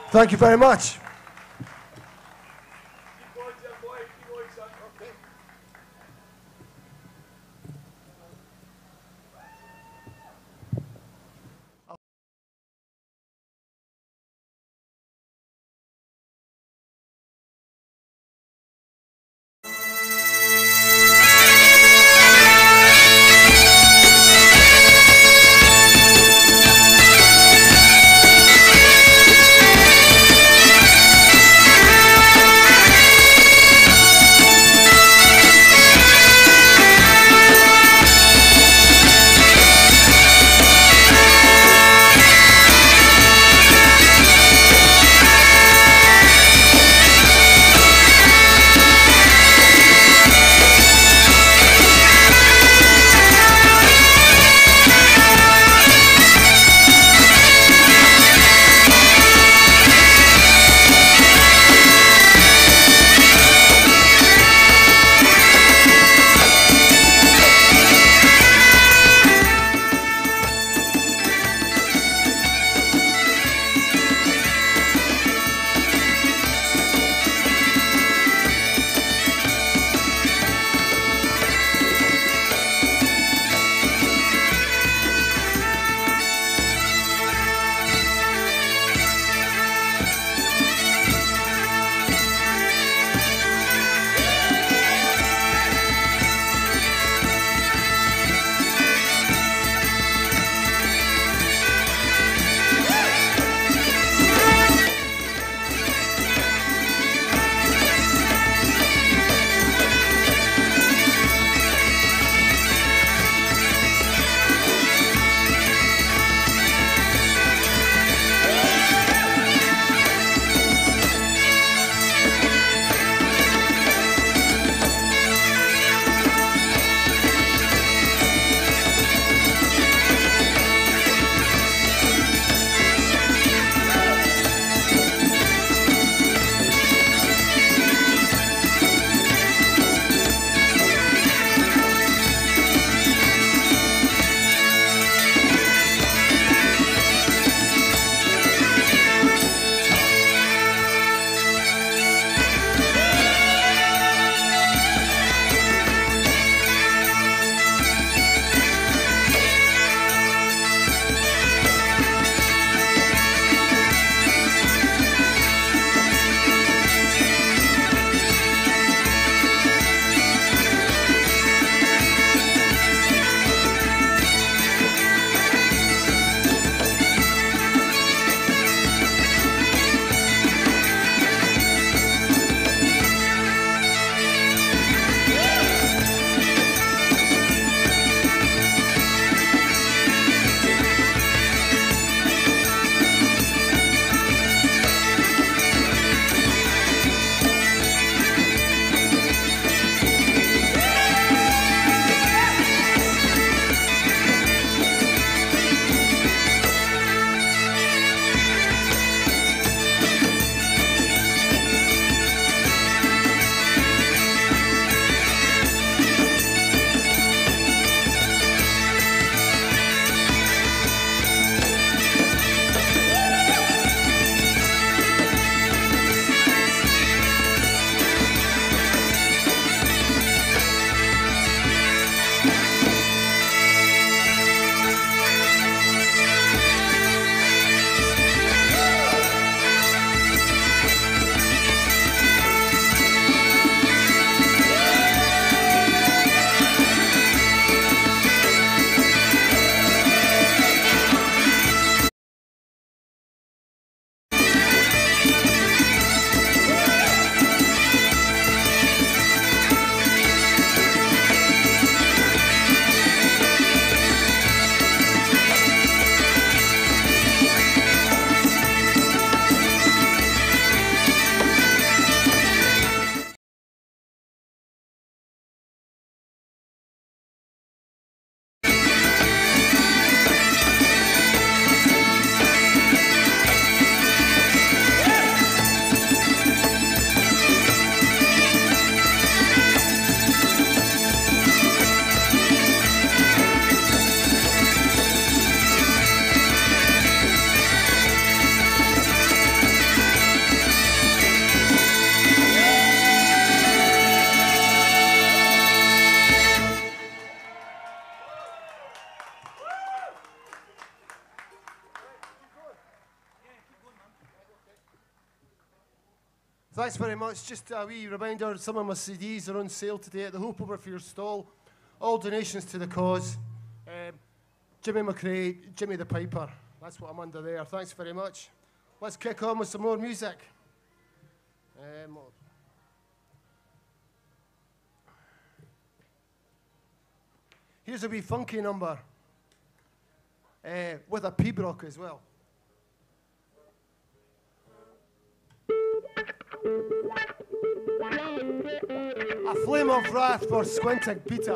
Thank you very much. Thanks very much. Just a wee reminder, some of my CDs are on sale today at the Hope over for your stall. All donations to the cause. Jimmy McRae, Jimmy the Piper. That's what I'm under there. Thanks very much. Let's kick on with some more music. Here's a wee funky number with a pibroch as well. A flame of wrath for Squinting Peter.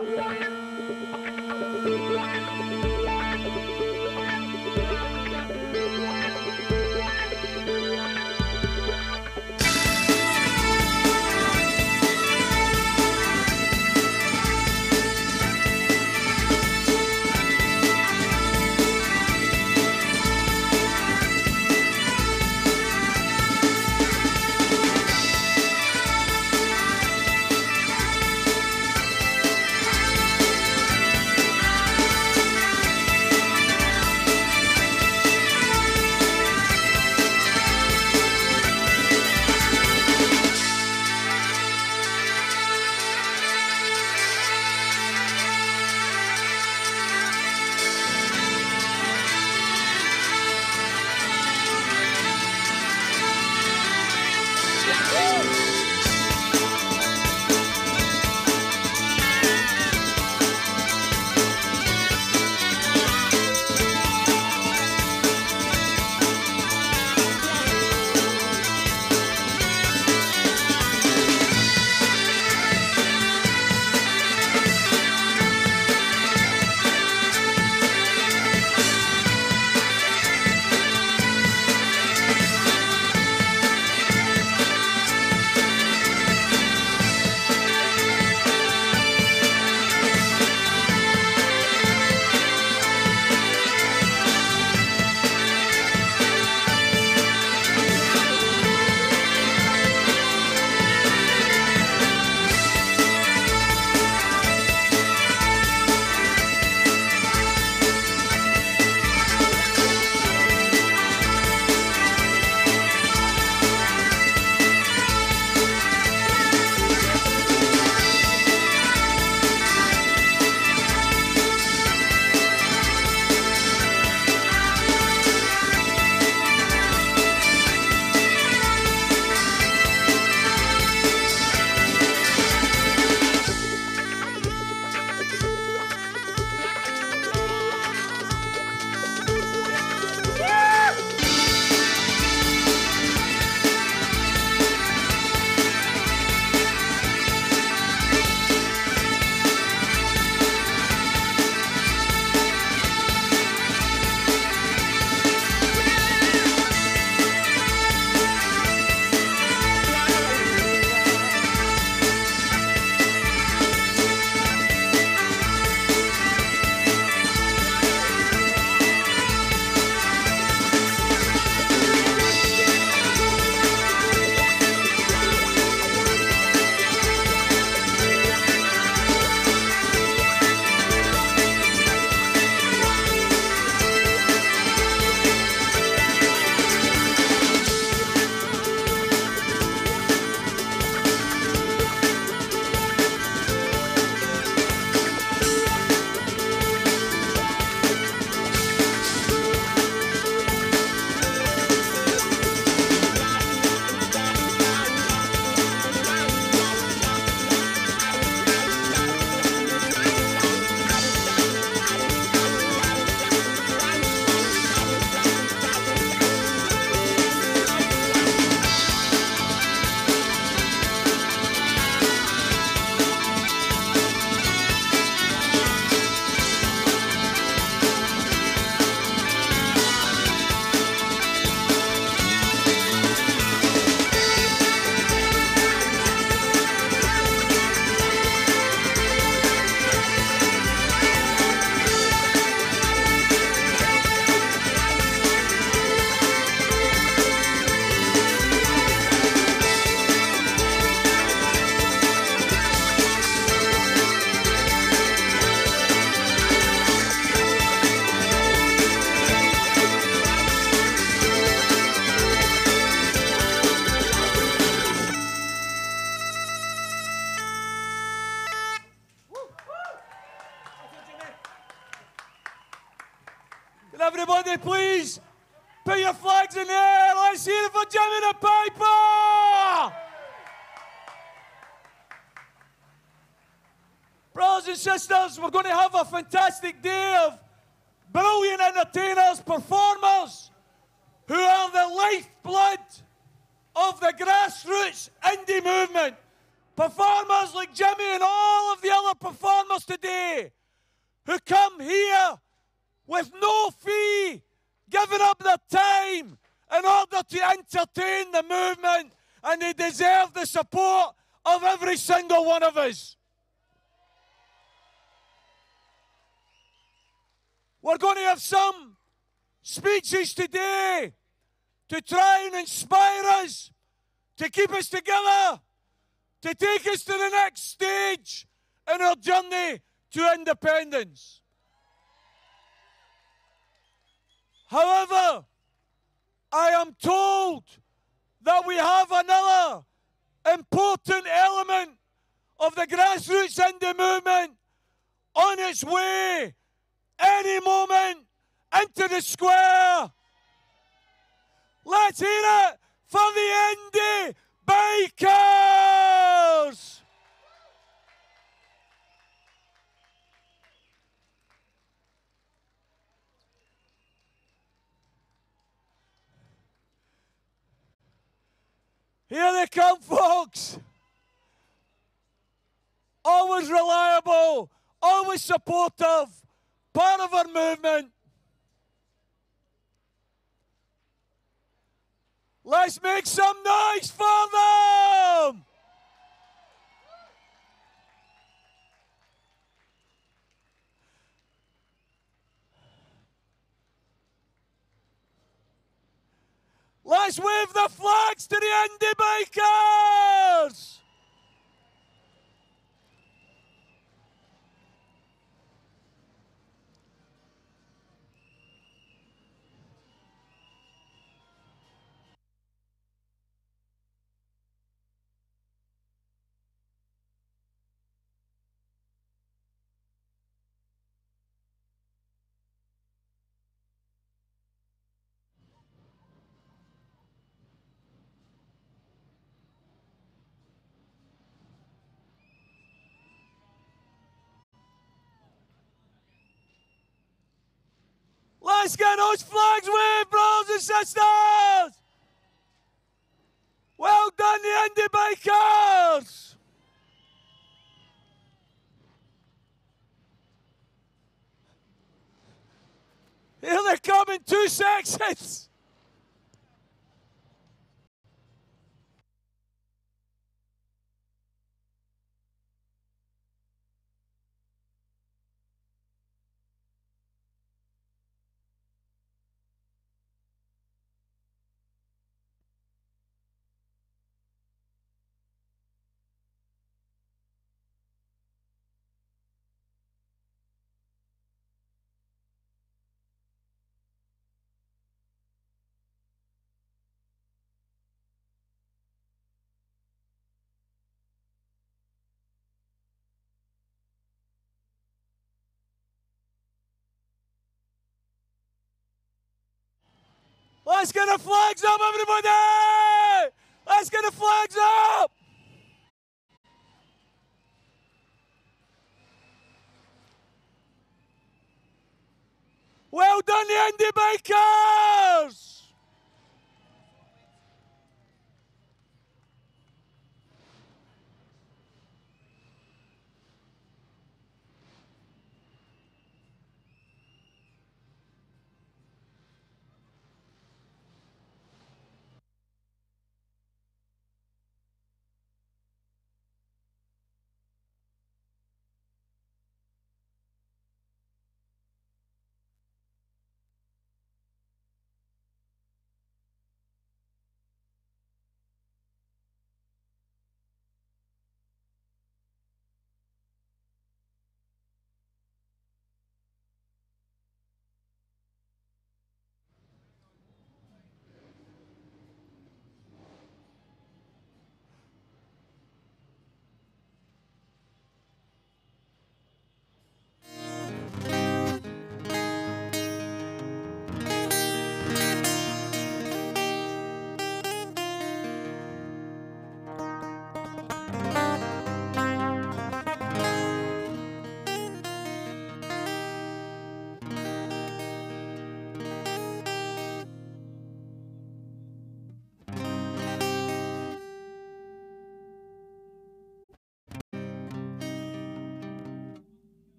everybody, please, put your flags in the air. Let's hear it for Jimmy the Piper! Brothers and sisters, we're going to have a fantastic day of brilliant entertainers, performers, who are the lifeblood of the grassroots indie movement. Performers like Jimmy and all of the other performers today who come here with no fee, giving up their time in order to entertain the movement, and they deserve the support of every single one of us. We're going to have some speeches today to try and inspire us, to keep us together, to take us to the next stage in our journey to independence. However, I am told that we have another important element of the grassroots indie movement on its way any moment into the square. Let's hear it for the indie bikers! Here they come, folks. Always reliable, always supportive, part of our movement. Let's make some noise for them! Let's wave the flags to the indie bikers! Let's get those flags waved, brothers and sisters! Well done, the indie bikers! Here they come in 2 sections! Let's get the flags up, everybody! Let's get the flags up! Well done, the indie bikers!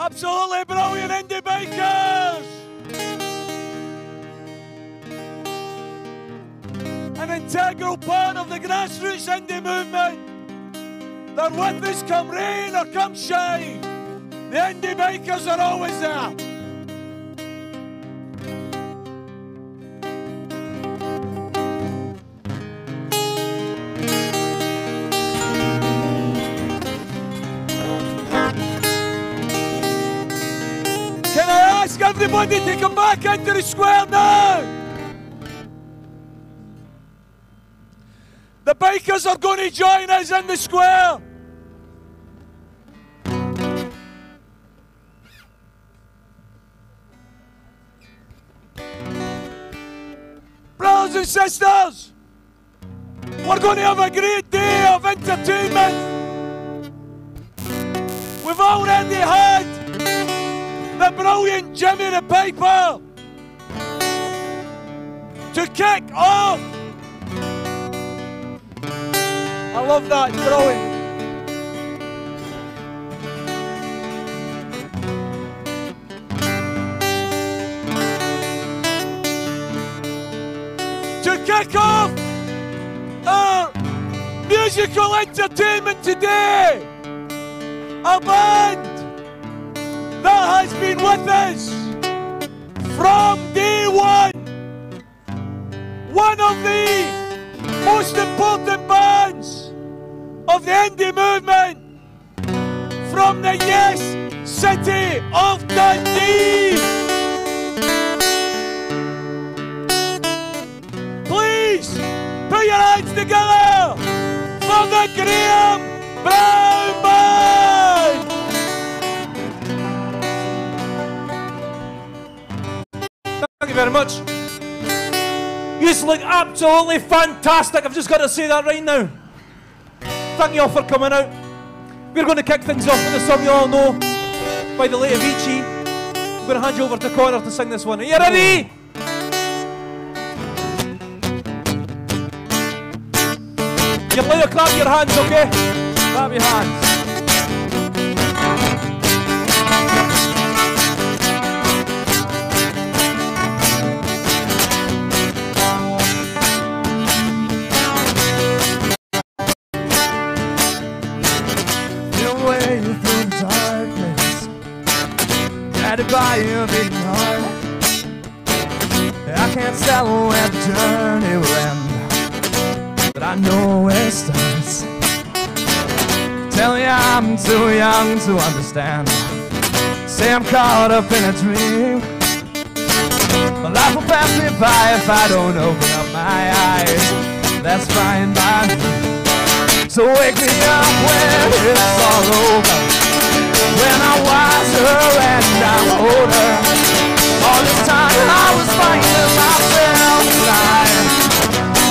Absolutely brilliant indie bikers. An integral part of the grassroots indie movement. They're with us come rain or come shine. The indie bikers are always there. Can I ask everybody to come back into the square now? The bikers are going to join us in the square. Brothers and sisters, we're going to have a great day of entertainment. We've already had the brilliant Jimmy the Piper to kick off. I love that, brilliant. To kick off our musical entertainment today, a band that has been with us from day one. One of the most important bands of the indie movement from the yes city of Dundee. Please put your hands together for the Graham Brown Band. Thank you very much. You look absolutely fantastic. I've just got to say that right now. Thank you all for coming out. We're going to kick things off with a song you all know by the late Avicii. I'm going to hand you over to Connor to sing this one. Are you ready? You're allowed to clap your hands, okay? Clap your hands. By a big heart, I can't tell where the journey will end, but I know where it starts. Tell me I'm too young to understand. Say I'm caught up in a dream. My life will pass me by if I don't open up my eyes. That's fine by me. So wake me up when it's all over, when I'm wiser and I'm older. All this time I was finding myself lying.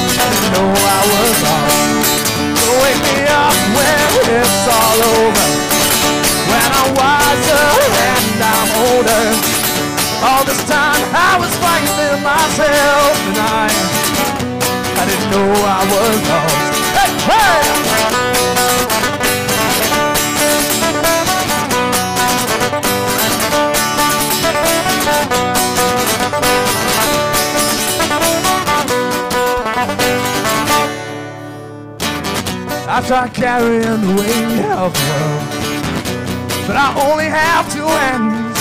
I didn't know I was lost. So wake me up when it's all over, when I'm wiser and I'm older. All this time I was finding myself I didn't know I was lost. Hey, hey! I try carrying the weight of the world, but I only have 2 hands.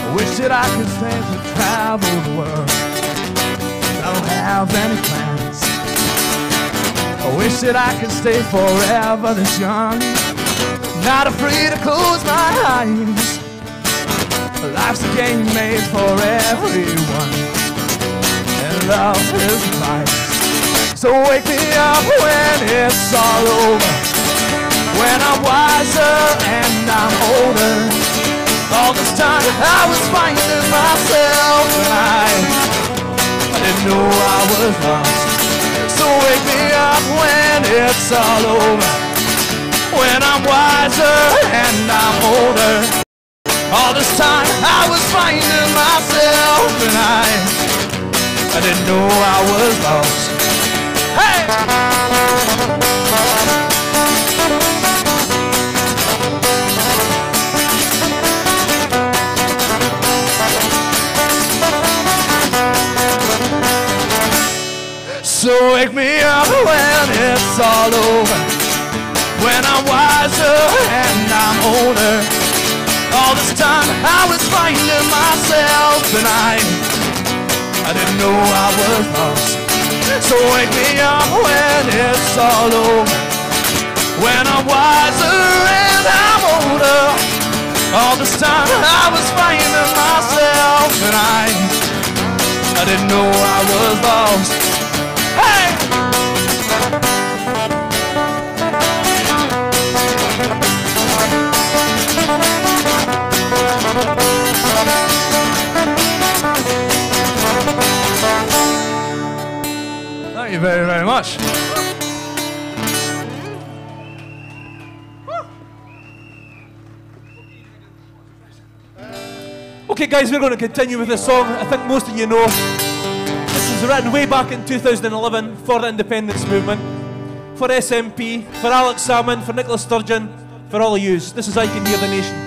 I wish that I could stay to travel the world. I don't have any plans. I wish that I could stay forever this young, not afraid to close my eyes. Life's a game made for everyone, and love is the price. So wake me up when it's all over, when I'm wiser and I'm older. All this time I was finding myself and I didn't know I was lost. So wake me up when it's all over, when I'm wiser and I'm older. All this time I was finding myself and I didn't know I was lost. Hey! wake me up when it's all over, when I'm wiser and I'm older. All this time I was finding myself and I didn't know I was lost. So wake me up when it's all over, when I'm wiser and I'm older. All this time I was finding myself and I didn't know I was lost. Hey! Thank you very, very much. Okay guys, we're going to continue with this song. I think most of you know this was written way back in 2011 for the independence movement, for SNP, for Alex Salmon, for Nicola Sturgeon, for all of yous. This is I Can Hear the Nation.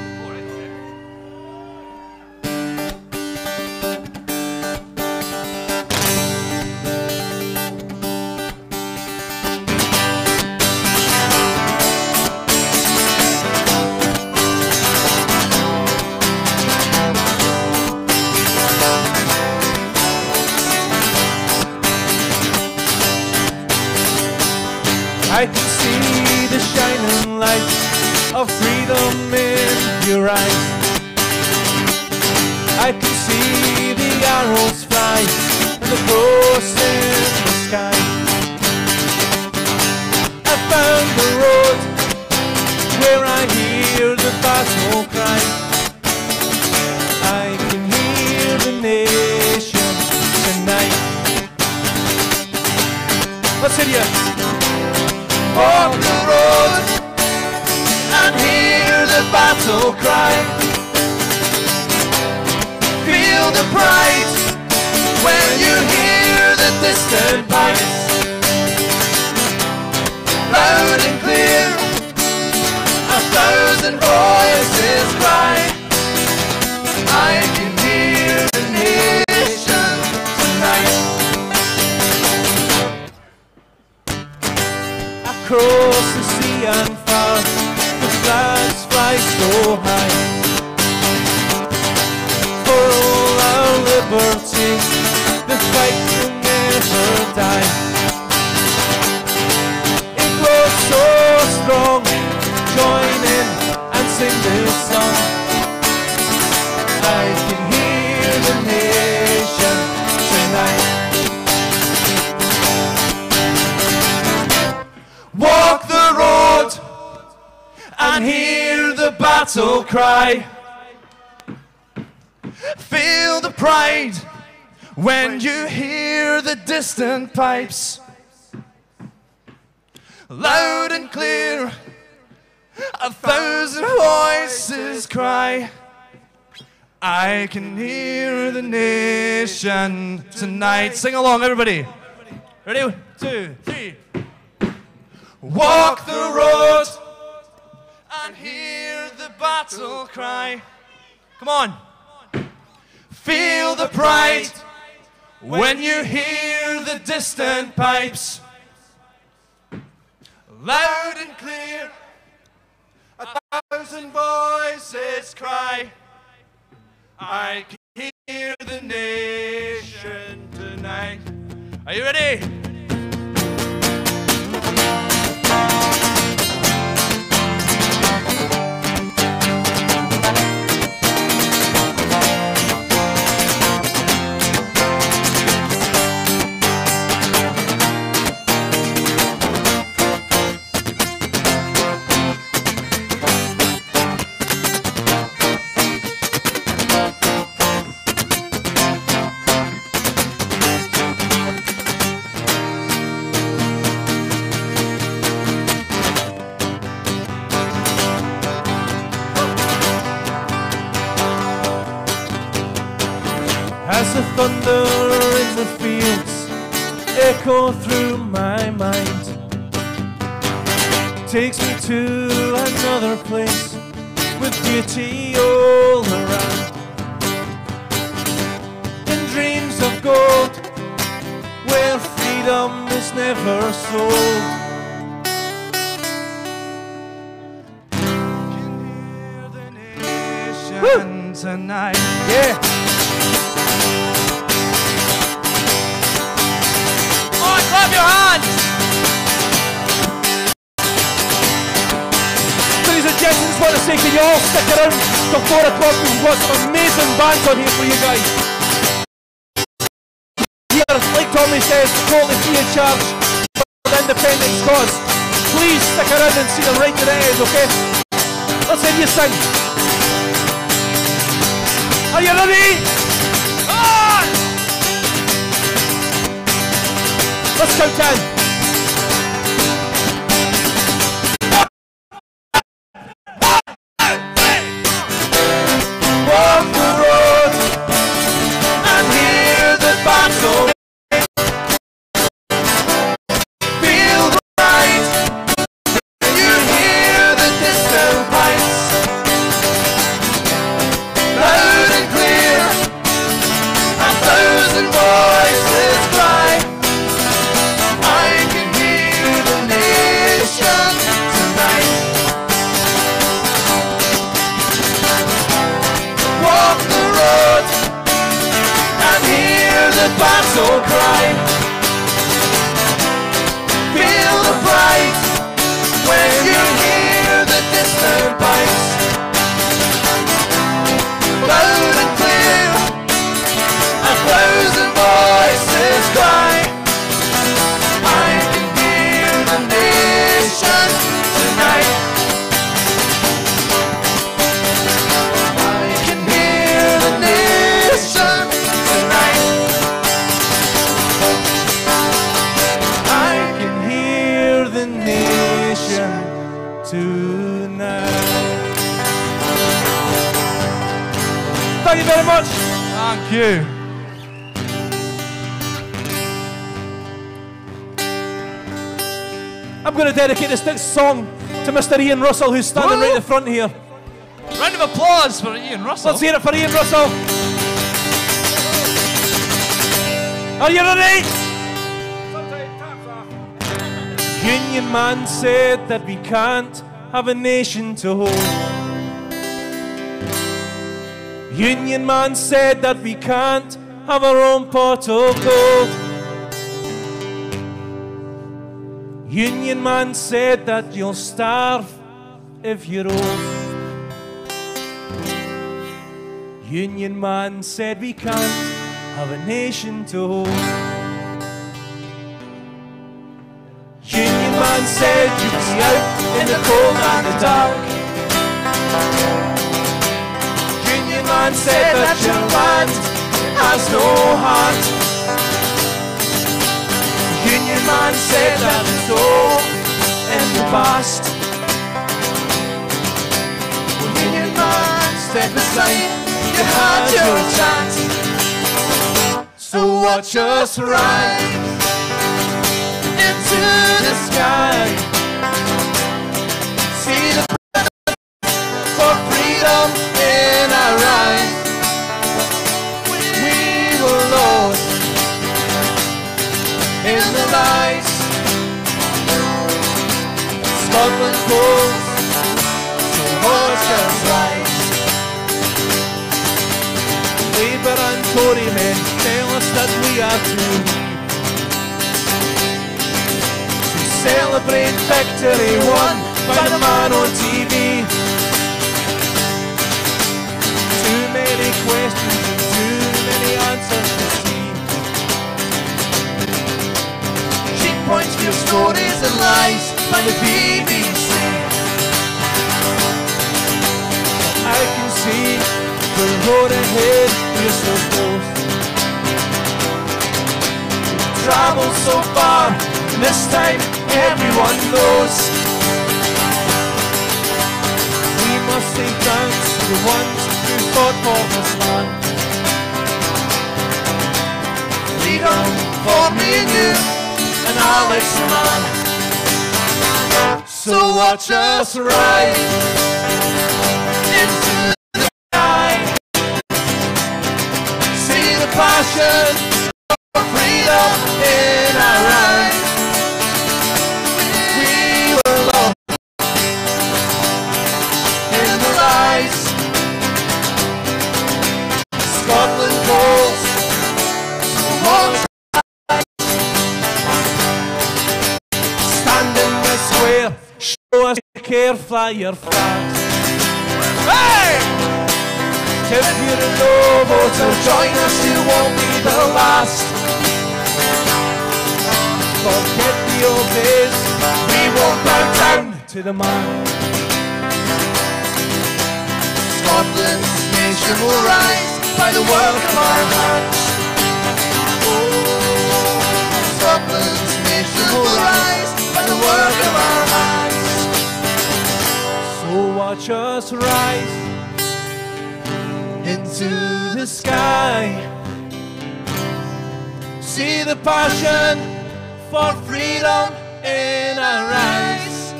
I can see the shining light of freedom in your eyes. I can see the arrows fly and the cross in the sky. I found the road where I hear the battle cry. I can hear the nation tonight. Let's hear you. Walk the road and hear the battle cry. Feel the pride when you hear the distant pipes. Loud and clear, 1,000 voices cry. I can hear the nation tonight. Across the sea and far, the flags fly so high. For all our liberty, the fight will never die. It grows so strong, join in and sing this song. I can hear the nation tonight. Walk the road and hear the battle cry. Feel the pride when you hear the distant pipes. Loud and clear, 1,000 voices cry. I can hear the nation tonight. Sing along, everybody. Ready? 1, 2, 3. Walk the road and hear the battle cry. Come on. Feel the pride when you hear the distant pipes. Loud and clear, 1,000 voices cry. I can hear the nation tonight. Are you ready? As the thunder in the fields echo through my mind, takes me to another place with beauty all around. In dreams of gold, where freedom is never sold. Can hear the nation tonight. Yeah. On, clap your hands. Ladies and gentlemen, just want to say, can you all stick around till 4 o'clock? We've got some amazing bands on here for you guys. Here, like Tommy says, totally free of charge for the independence cause. Please stick around and see them right to the end, okay? Let's hear you sing. Are you ready? On! Let's count 10. Walk the road and hear the battle. Feel the fight. You hear the distant pipes. Loud and clear, a thousand voices cry. I can hear the nation tonight. Walk the road and hear the battle cry. Feel the fright when you hear the distant pipes. Loud and clear, a thousand voices cry. I can hear the nation tonight. I can hear the nation tonight. I can hear the nation tonight. Thank you very much. Thank you. I'm going to dedicate this next song to Mr. Ian Russell, who's standing right in the front here. Round of applause for Ian Russell. Let's hear it for Ian Russell. Are you ready? Union man said that we can't have a nation to hold. Union man said that we can't have our own pot of gold. Union man said that you'll starve if you're old. Union man said we can't have a nation to hold. Union man said you'd be out in the cold and the dark. Union man said that your land has no heart. Union man said that it's all in the past. Well, Union man step aside, you had your chance. So watch us rise into the sky. See the for freedom in our eyes. We were lost in the lies. Scotland calls, so watch us rise. Labour and Tory men tell us that we are free to celebrate victory won by the man on TV. Too many questions and too many answers to see. Cheap points for your stories and lies by the BBC. I can see the road ahead, we're so close. We've traveled so far, and this time everyone knows. We must say thanks to the ones who fought for this land. Freedom for me and you, and Alex man. So watch us rise into the night. See the passion for freedom in our eyes. care, fly your flags. Hey! If you're a no-voter, join us, you won't be the last. Forget the old days, we won't bow down to the man. Scotland's nation will rise by the work of our hands. Scotland's nation will rise by the work of our hands. So watch us rise into the sky. See the passion for freedom in our eyes.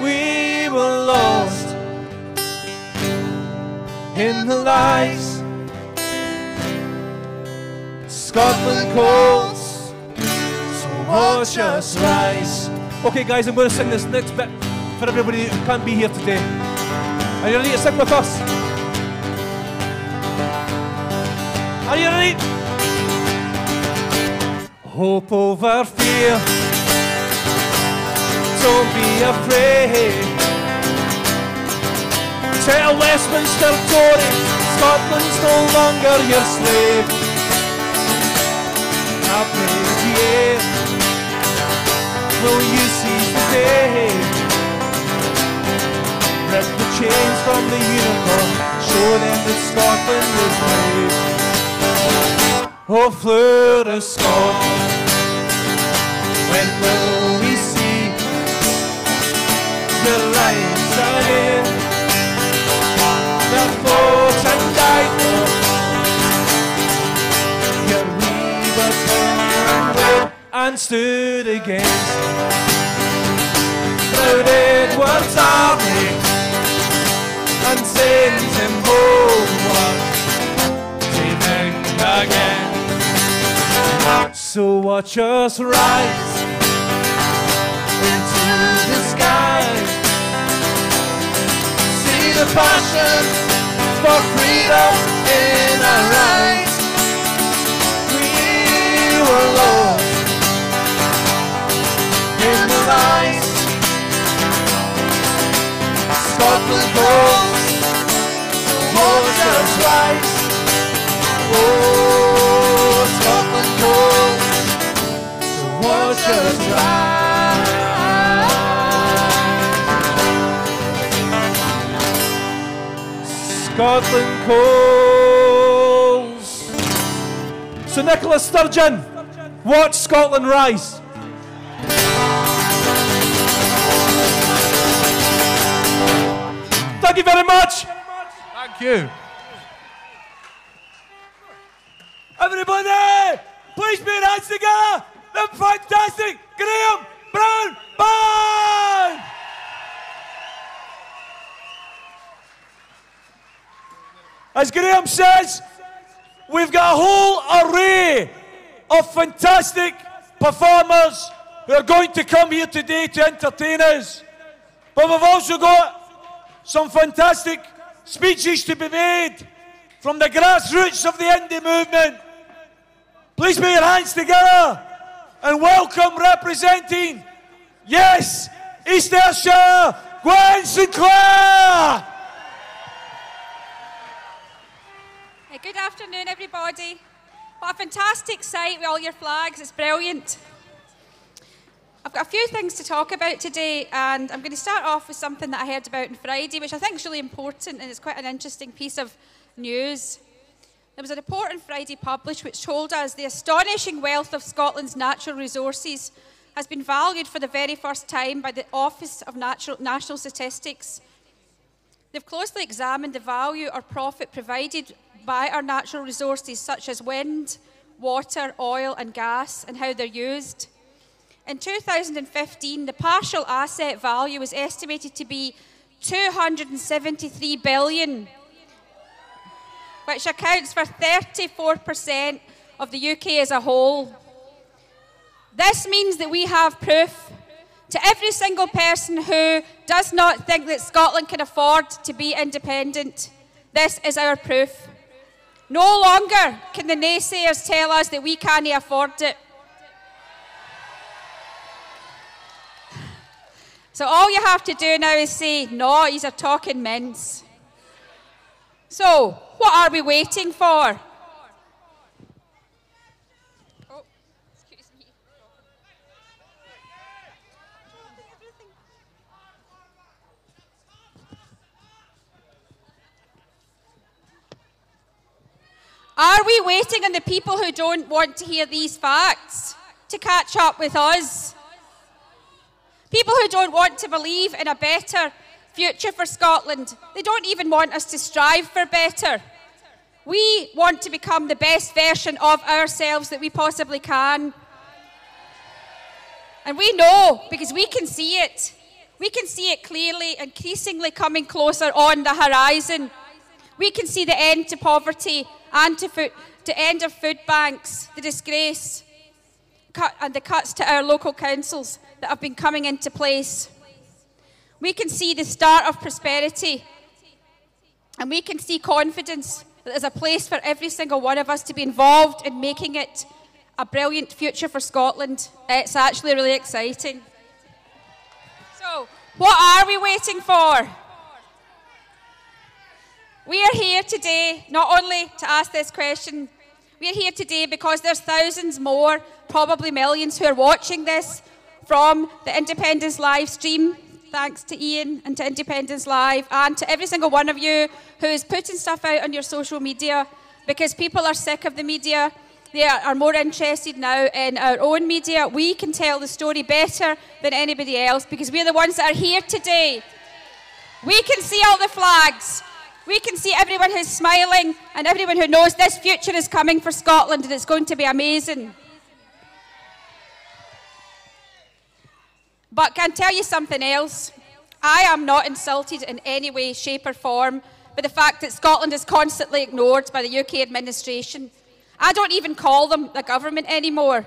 We were lost in the lies. Scotland calls, so watch us rise. Okay guys, I'm going to sing this next bit for everybody who can't be here today. Are you ready to sing with us? Are you ready? Hope over fear, don't be afraid. Tell Westminster Tories, Scotland's no longer your slave. Happy year, will you seize the day? Rip the chains from the unicorn, show them that Scotland is brave. Oh, Fleur of Scotland, when will we see the lights again? That fought and died for your weaver turned and stood against proud Edward's army and sent him homeward to think again. So watch us rise into the skies. See the passion for freedom in our eyes. We were lost in the lies. Scotland calls, watch us rise. Oh, Scotland calls, so watch us rise. Scotland calls. So Nicola Sturgeon, watch Scotland rise. Thank you very much. Thank you. Everybody, please put your hands together. The fantastic Graham Brown Band. As Graham says, we've got a whole array of fantastic performers who are going to come here today to entertain us. But we've also got some fantastic speeches to be made from the grassroots of the indie movement. Please put your hands together and welcome representing, yes, East Ayrshire, Gwen Sinclair. Hey, good afternoon, everybody. What a fantastic sight with all your flags. It's brilliant. I've got a few things to talk about today, and I'm going to start off with something that I heard about on Friday, which I think is really important, and it's quite an interesting piece of news. There was a report on Friday published which told us the astonishing wealth of Scotland's natural resources has been valued for the very first time by the Office of National Statistics. They've closely examined the value or profit provided by our natural resources such as wind, water, oil and gas, and how they're used. In 2015, the partial asset value was estimated to be 273 billion, which accounts for 34% of the UK as a whole. This means that we have proof to every single person who does not think that Scotland can afford to be independent. This is our proof. No longer can the naysayers tell us that we can't afford it. So all you have to do now is say, no, he's a talking mince. So, what are we waiting for? Oh, excuse me. Are we waiting on the people who don't want to hear these facts to catch up with us? People who don't want to believe in a better future for Scotland. They don't even want us to strive for better. We want to become the best version of ourselves that we possibly can. And we know, because we can see it. We can see it clearly, increasingly coming closer on the horizon. We can see the end to poverty and to end of food banks, the disgrace, and the cuts to our local councils that have been coming into place. We can see the start of prosperity, and we can see confidence that there's a place for every single one of us to be involved in making it a brilliant future for Scotland. It's actually really exciting. So, what are we waiting for? We are here today not only to ask this question, we are here today because there's thousands more, probably millions, who are watching this from the Independence live stream. Thanks to Ian and to Independence Live and to every single one of you who is putting stuff out on your social media, because people are sick of the media. They are more interested now in our own media. We can tell the story better than anybody else because we're the ones that are here today. We can see all the flags. We can see everyone who's smiling and everyone who knows this future is coming for Scotland and it's going to be amazing. But can I tell you something else? I am not insulted in any way, shape or form by the fact that Scotland is constantly ignored by the UK administration. I don't even call them the government anymore,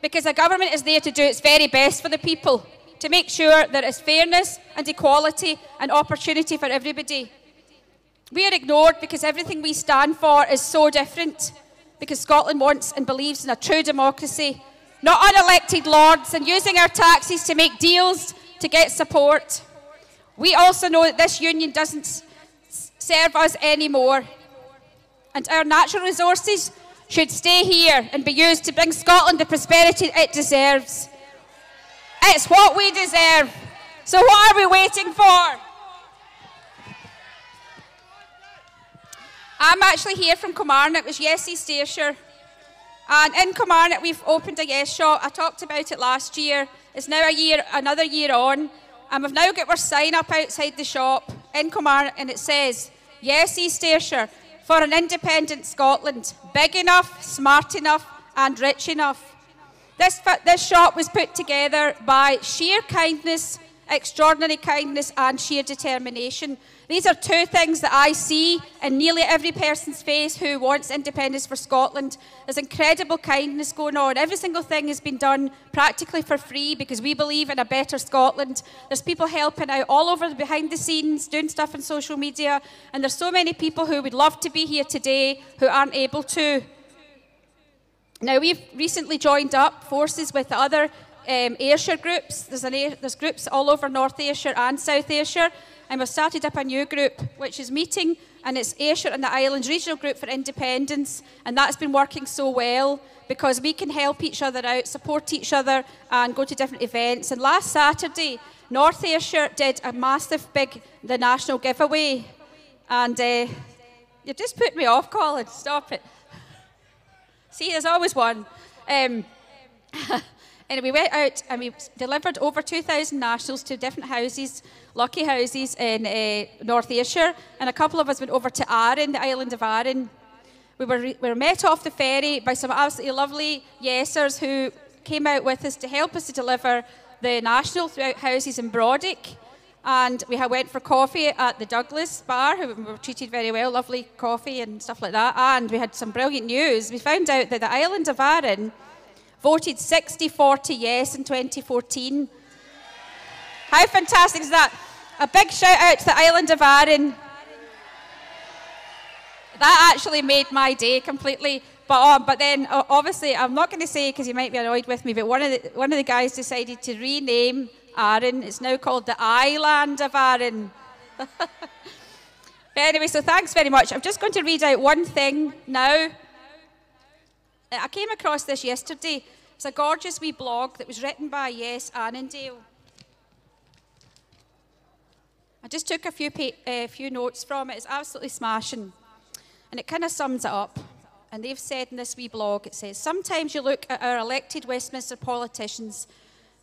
because the government is there to do its very best for the people, to make sure there is fairness and equality and opportunity for everybody. We are ignored because everything we stand for is so different, because Scotland wants and believes in a true democracy, not unelected lords and using our taxes to make deals to get support. We also know that this union doesn't serve us anymore, and our natural resources should stay here and be used to bring Scotland the prosperity it deserves. It's what we deserve. So what are we waiting for? I'm actually here from Kilmarnock, which is Yes East Ayrshire. And in Kilmarnock, we've opened a Yes shop. I talked about it last year. It's now another year on. And we've now got our sign up outside the shop in Kilmarnock, and it says, Yes East Ayrshire, for an independent Scotland, big enough, smart enough, and rich enough. This shop was put together by sheer kindness, extraordinary kindness, and sheer determination. These are two things that I see in nearly every person's face who wants independence for Scotland. There's incredible kindness going on. Every single thing has been done practically for free because we believe in a better Scotland. There's people helping out all over behind the scenes, doing stuff on social media, and there's so many people who would love to be here today who aren't able to. Now, we've recently joined up forces with the other Ayrshire groups. There's groups all over North Ayrshire and South Ayrshire. And we've started up a new group, which is meeting, and it's Ayrshire and the Islands Regional Group for Independence. And that's been working so well because we can help each other out, support each other, and go to different events. And last Saturday, North Ayrshire did a massive, the national giveaway. And you just put me off, Colin. Stop it. See, there's always one. And we went out and we delivered over 2,000 nationals to different houses, lucky houses in North Ayrshire, and a couple of us went over to Arran, the island of Arran. We were met off the ferry by some absolutely lovely yesers who came out with us to help us to deliver the national throughout houses in Brodick. And we went for coffee at the Douglas bar, who we were treated very well, lovely coffee and stuff like that. And we had some brilliant news. We found out that the island of Arran voted 60-40 yes in 2014. How fantastic is that? A big shout out to the island of Arran. That actually made my day completely. But then, obviously, I'm not going to say because you might be annoyed with me, but one of the guys decided to rename Arran. It's now called the island of Arran. But anyway, so thanks very much. I'm just going to read out one thing now. I came across this yesterday. It's a gorgeous wee blog that was written by Yes Annandale. I just took a few notes from it. It's absolutely smashing. And it kind of sums it up. And they've said in this wee blog, it says, sometimes you look at our elected Westminster politicians,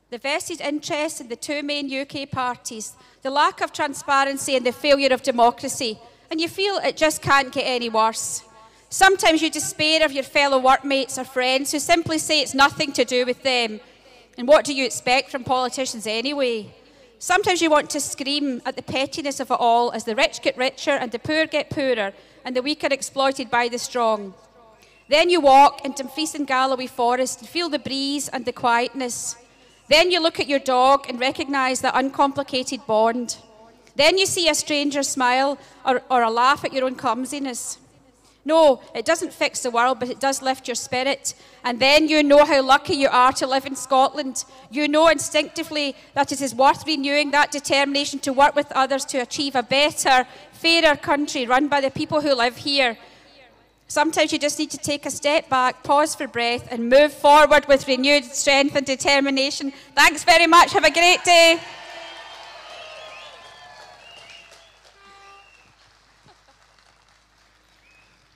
the vested interest in the two main UK parties, the lack of transparency and the failure of democracy, and you feel it just can't get any worse. Sometimes you despair of your fellow workmates or friends who simply say it's nothing to do with them. And what do you expect from politicians anyway? Sometimes you want to scream at the pettiness of it all as the rich get richer and the poor get poorer and the weak are exploited by the strong. Then you walk in Dumfries and Galloway Forest and feel the breeze and the quietness. Then you look at your dog and recognise that uncomplicated bond. Then you see a stranger smile or a laugh at your own clumsiness. No, it doesn't fix the world, but it does lift your spirit. And then you know how lucky you are to live in Scotland. You know instinctively that it is worth renewing that determination to work with others to achieve a better, fairer country run by the people who live here. Sometimes you just need to take a step back, pause for breath, and move forward with renewed strength and determination. Thanks very much. Have a great day.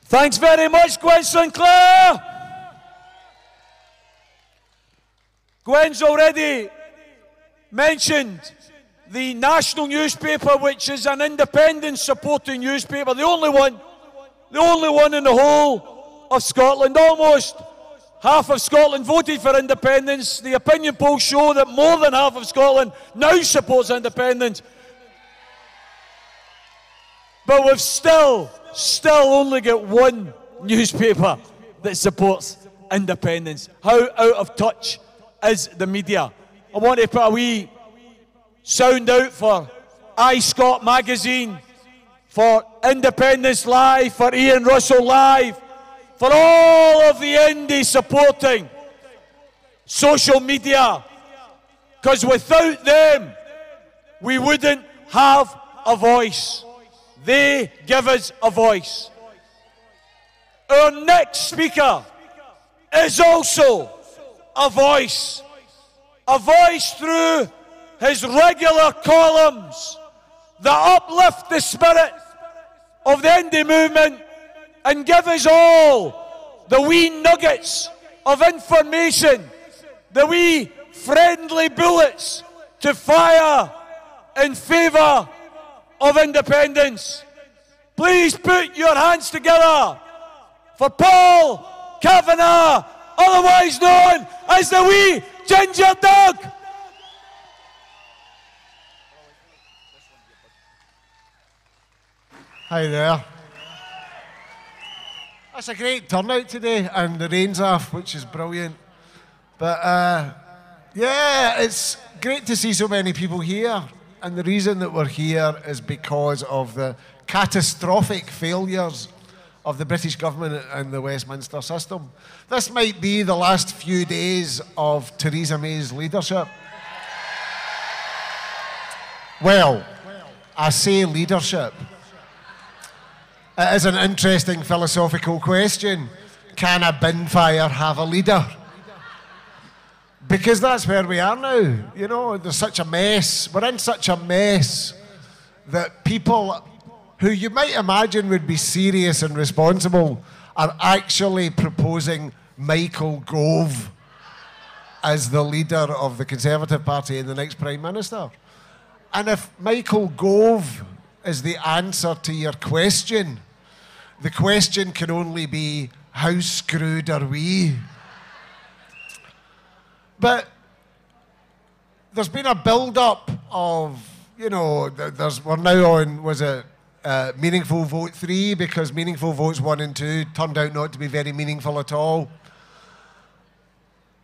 Thanks very much, Gwen Sinclair. Gwen's already mentioned the national newspaper, which is an independent supporting newspaper, the only one in the whole of Scotland. Almost half of Scotland voted for independence. The opinion polls show that more than half of Scotland now supports independence. But we've still only got one newspaper that supports independence. How out of touch is the media? I want to put a wee sound out for iScot magazine, for Independence Live, for Ian Russell Live, for all of the indie supporting social media, because without them we wouldn't have a voice. They give us a voice. Our next speaker is also a voice through his regular columns that uplift the spirit of the indie movement and give us all the wee nuggets of information, the wee friendly bullets to fire in favour of independence. Please put your hands together for Paul Kavanagh, otherwise known as the wee ginger dog. Hi there. That's a great turnout today, and the rain's off, which is brilliant. But yeah, it's great to see so many people here. And the reason that we're here is because of the catastrophic failures of the British government and the Westminster system. This might be the last few days of Theresa May's leadership. Well, I say leadership. It is an interesting philosophical question. Can a bin fire have a leader? Because that's where we are now. You know, there's such a mess. We're in such a mess that people who you might imagine would be serious and responsible are actually proposing Michael Gove as the leader of the Conservative Party and the next Prime Minister. And if Michael Gove is the answer to your question, the question can only be, how screwed are we? But there's been a build-up of, you know, we're now on, was it Meaningful Vote 3, because Meaningful Votes 1 and 2 turned out not to be very meaningful at all.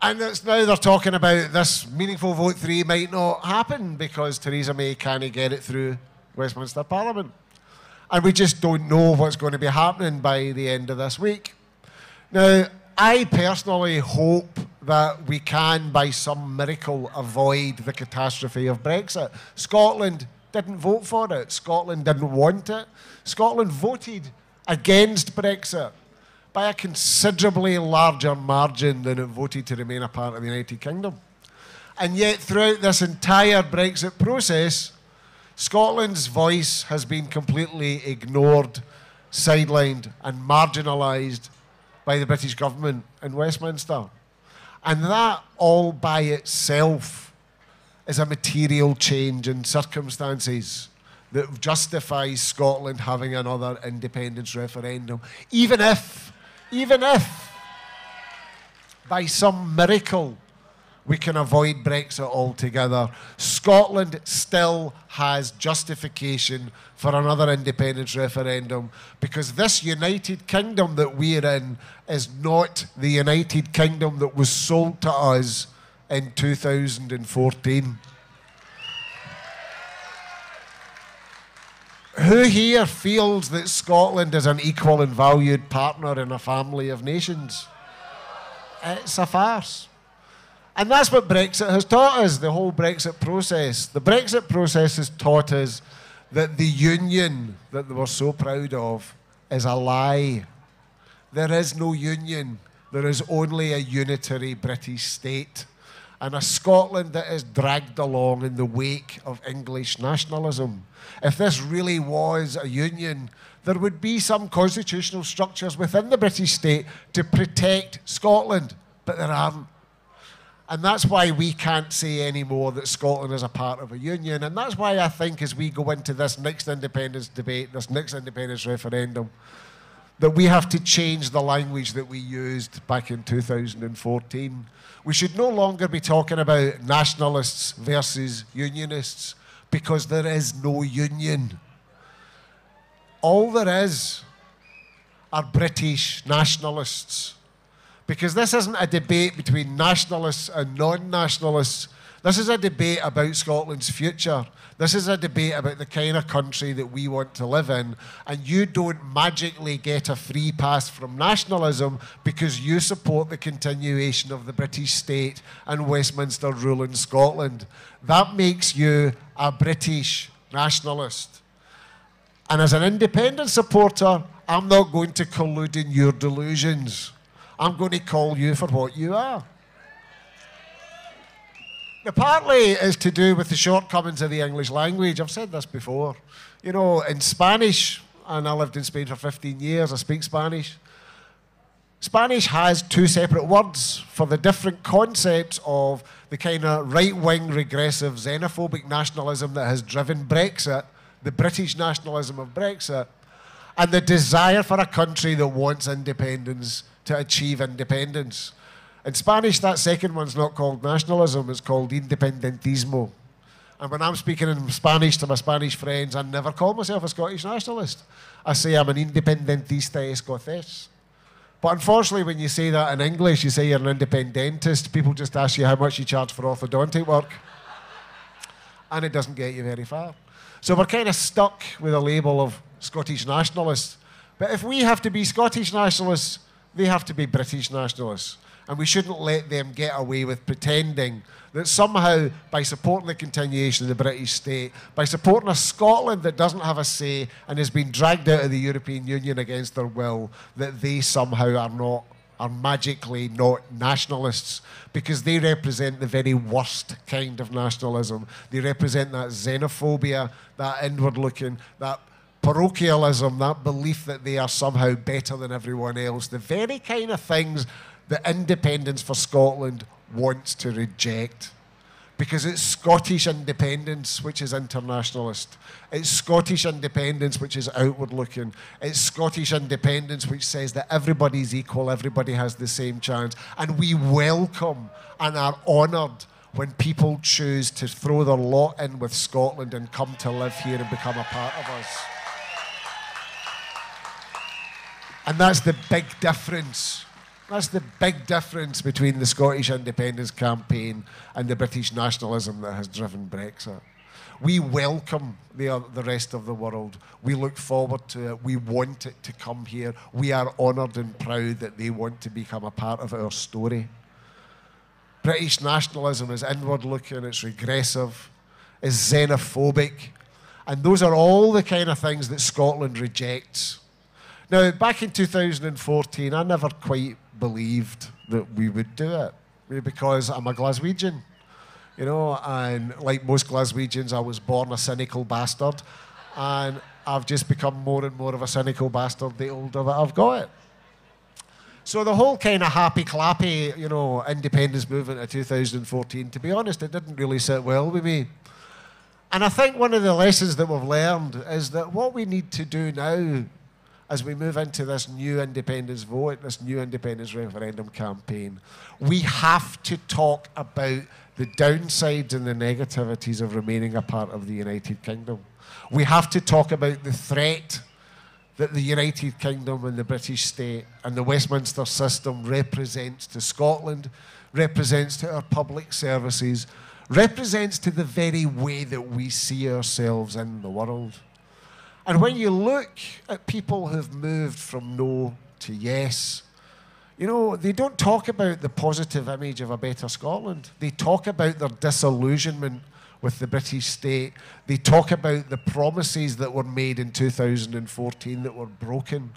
And it's now they're talking about this Meaningful Vote 3 might not happen because Theresa May can't get it through Westminster Parliament. And we just don't know what's going to be happening by the end of this week. Now, I personally hope that we can, by some miracle, avoid the catastrophe of Brexit. Scotland didn't vote for it. Scotland didn't want it. Scotland voted against Brexit by a considerably larger margin than it voted to remain a part of the United Kingdom. And yet, throughout this entire Brexit process, Scotland's voice has been completely ignored, sidelined, and marginalised by the British government in Westminster. And that all by itself is a material change in circumstances that justifies Scotland having another independence referendum. Even if, by some miracle, we can avoid Brexit altogether, Scotland still has justification for another independence referendum, because this United Kingdom that we're in is not the United Kingdom that was sold to us in 2014. Who here feels that Scotland is an equal and valued partner in a family of nations? It's a farce. And that's what Brexit has taught us, the whole Brexit process. The Brexit process has taught us that the union that they were so proud of is a lie. There is no union. There is only a unitary British state, and a Scotland that is dragged along in the wake of English nationalism. If this really was a union, there would be some constitutional structures within the British state to protect Scotland, but there aren't. And that's why we can't say anymore that Scotland is a part of a union. And that's why I think as we go into this next independence debate, this next independence referendum, that we have to change the language that we used back in 2014. We should no longer be talking about nationalists versus unionists, because there is no union. All there is are British nationalists. Because this isn't a debate between nationalists and non-nationalists. This is a debate about Scotland's future. This is a debate about the kind of country that we want to live in. And you don't magically get a free pass from nationalism because you support the continuation of the British state and Westminster rule in Scotland. That makes you a British nationalist. And as an independent supporter, I'm not going to collude in your delusions. I'm going to call you for what you are. Now, partly is to do with the shortcomings of the English language. I've said this before. You know, in Spanish, and I lived in Spain for 15 years, I speak Spanish. Spanish has two separate words for the different concepts of the kind of right-wing, regressive, xenophobic nationalism that has driven Brexit, the British nationalism of Brexit, and the desire for a country that wants independence to achieve independence. In Spanish, that second one's not called nationalism, it's called independentismo. And when I'm speaking in Spanish to my Spanish friends, I never call myself a Scottish nationalist. I say I'm an independentista escocés. But unfortunately, when you say that in English, you say you're an independentist, people just ask you how much you charge for orthodontic work. And it doesn't get you very far. So we're kind of stuck with a label of Scottish nationalists. But if we have to be Scottish nationalists, they have to be British nationalists. And we shouldn't let them get away with pretending that somehow, by supporting the continuation of the British state, by supporting a Scotland that doesn't have a say and has been dragged out of the European Union against their will, that they somehow are magically not nationalists, because they represent the very worst kind of nationalism. They represent that xenophobia, that inward-looking, that parochialism, that belief that they are somehow better than everyone else, the very kind of things that Independence for Scotland wants to reject. Because it's Scottish independence which is internationalist. It's Scottish independence which is outward-looking. It's Scottish independence which says that everybody's equal, everybody has the same chance. And we welcome and are honoured when people choose to throw their lot in with Scotland and come to live here and become a part of us. And that's the big difference. That's the big difference between the Scottish independence campaign and the British nationalism that has driven Brexit. We welcome the rest of the world. We look forward to it. We want it to come here. We are honoured and proud that they want to become a part of our story. British nationalism is inward-looking, it's regressive, it's xenophobic. And those are all the kind of things that Scotland rejects. Now, back in 2014, I never quite believed that we would do it, because I'm a Glaswegian, you know, and like most Glaswegians, I was born a cynical bastard, and I've just become more and more of a cynical bastard the older that I've got it. So the whole kind of happy-clappy, you know, independence movement of 2014, to be honest, it didn't really sit well with me. And I think one of the lessons that we've learned is that what we need to do now as we move into this new independence vote, this new independence referendum campaign, we have to talk about the downsides and the negativities of remaining a part of the United Kingdom. We have to talk about the threat that the United Kingdom and the British state and the Westminster system represents to Scotland, represents to our public services, represents to the very way that we see ourselves in the world. And when you look at people who've moved from no to yes, you know, they don't talk about the positive image of a better Scotland. They talk about their disillusionment with the British state. They talk about the promises that were made in 2014 that were broken.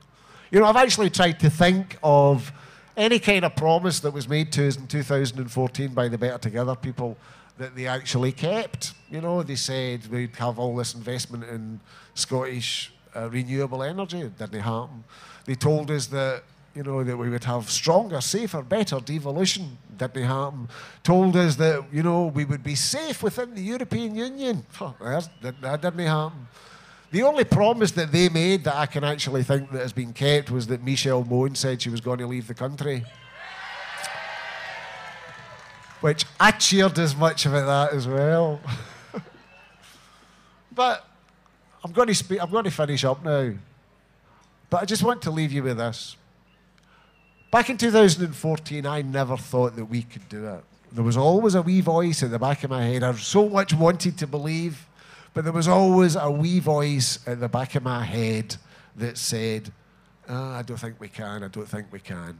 You know, I've actually tried to think of any kind of promise that was made to us in 2014 by the Better Together people that they actually kept. You know, they said we'd have all this investment in Scottish renewable energy. It didn't happen. They told us that, you know, that we would have stronger, safer, better devolution. Didn't happen. Told us that, you know, we would be safe within the European Union. That didn't happen. The only promise that they made that I can actually think that has been kept was that Michelle Mone said she was going to leave the country. Which I cheered as much about that as well. But I'm going to finish up now. But I just want to leave you with this. Back in 2014, I never thought that we could do it. There was always a wee voice at the back of my head. I so much wanted to believe, but there was always a wee voice at the back of my head that said, I don't think we can, I don't think we can.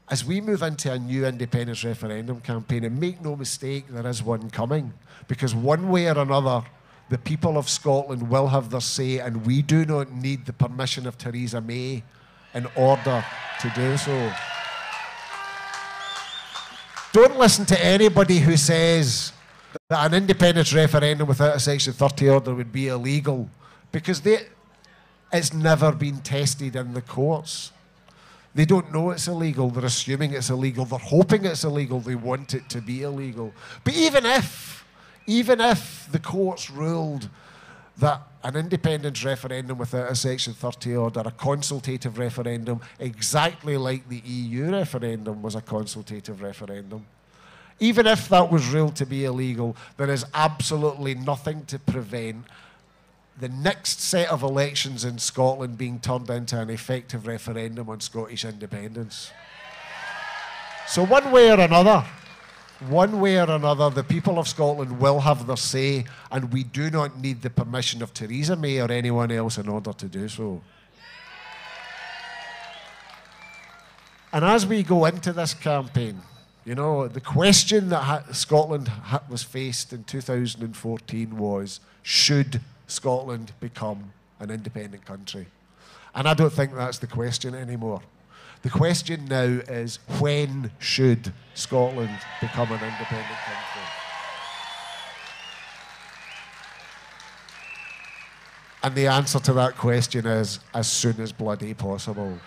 As we move into a new independence referendum campaign, and make no mistake, there is one coming, because one way or another, the people of Scotland will have their say, and we do not need the permission of Theresa May in order to do so. Don't listen to anybody who says that an independence referendum without a Section 30 order would be illegal, because it's never been tested in the courts. They don't know it's illegal. They're assuming it's illegal. They're hoping it's illegal. They want it to be illegal. But even if the courts ruled that an independence referendum without a Section 30 order, a consultative referendum, exactly like the EU referendum was a consultative referendum, even if that was ruled to be illegal, there is absolutely nothing to prevent the next set of elections in Scotland being turned into an effective referendum on Scottish independence. So one way or another, the people of Scotland will have their say, and we do not need the permission of Theresa May or anyone else in order to do so. And as we go into this campaign, you know, the question that Scotland was faced in 2014 was, should Scotland become an independent country? And I don't think that's the question anymore. The question now is, when should Scotland become an independent country? And the answer to that question is, as soon as bloody possible.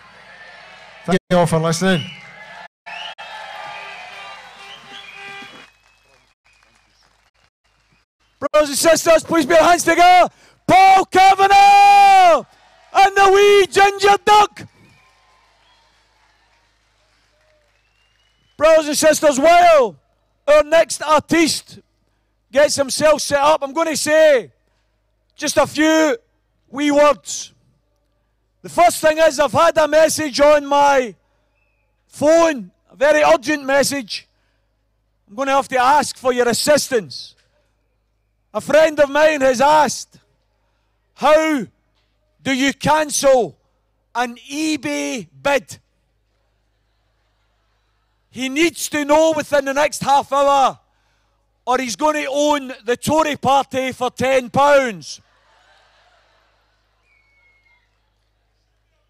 Thank you all for listening. Brothers and sisters, please put your hands together. Paul Kavanagh and the wee ginger duck. Brothers and sisters, while our next artiste gets himself set up, I'm going to say just a few wee words. The first thing is, I've had a message on my phone, a very urgent message. I'm going to have to ask for your assistance. A friend of mine has asked, how do you cancel an eBay bid? he needs to know within the next half hour, or he's going to own the Tory party for £10.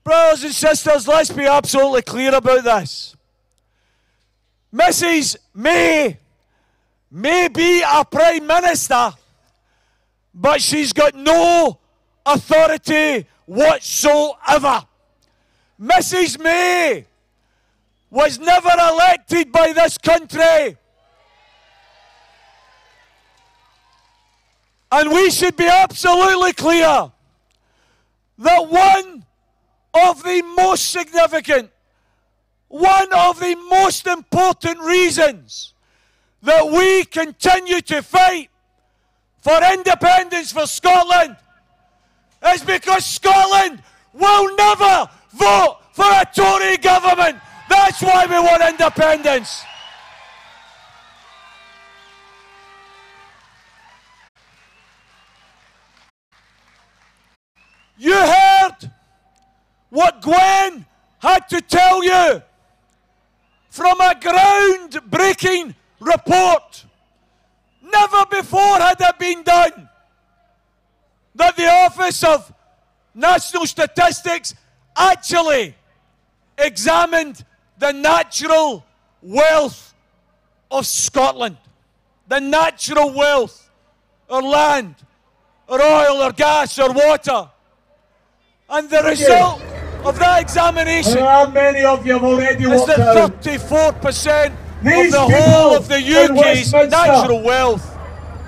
Brothers and sisters, let's be absolutely clear about this. Mrs. May be a Prime Minister, but she's got no authority whatsoever. Mrs. May was never elected by this country. And we should be absolutely clear that one of the most significant, one of the most important reasons that we continue to fight for independence for Scotland is because Scotland will never vote for a Tory government. That's why we want independence. You heard what Gwen had to tell you from a groundbreaking report. Never before had it been done that the Office of National Statistics actually examined the natural wealth of Scotland. The natural wealth, our land, our oil, our gas, our water. And the result of that examination many of you have already is that 34% of the whole of the UK's natural wealth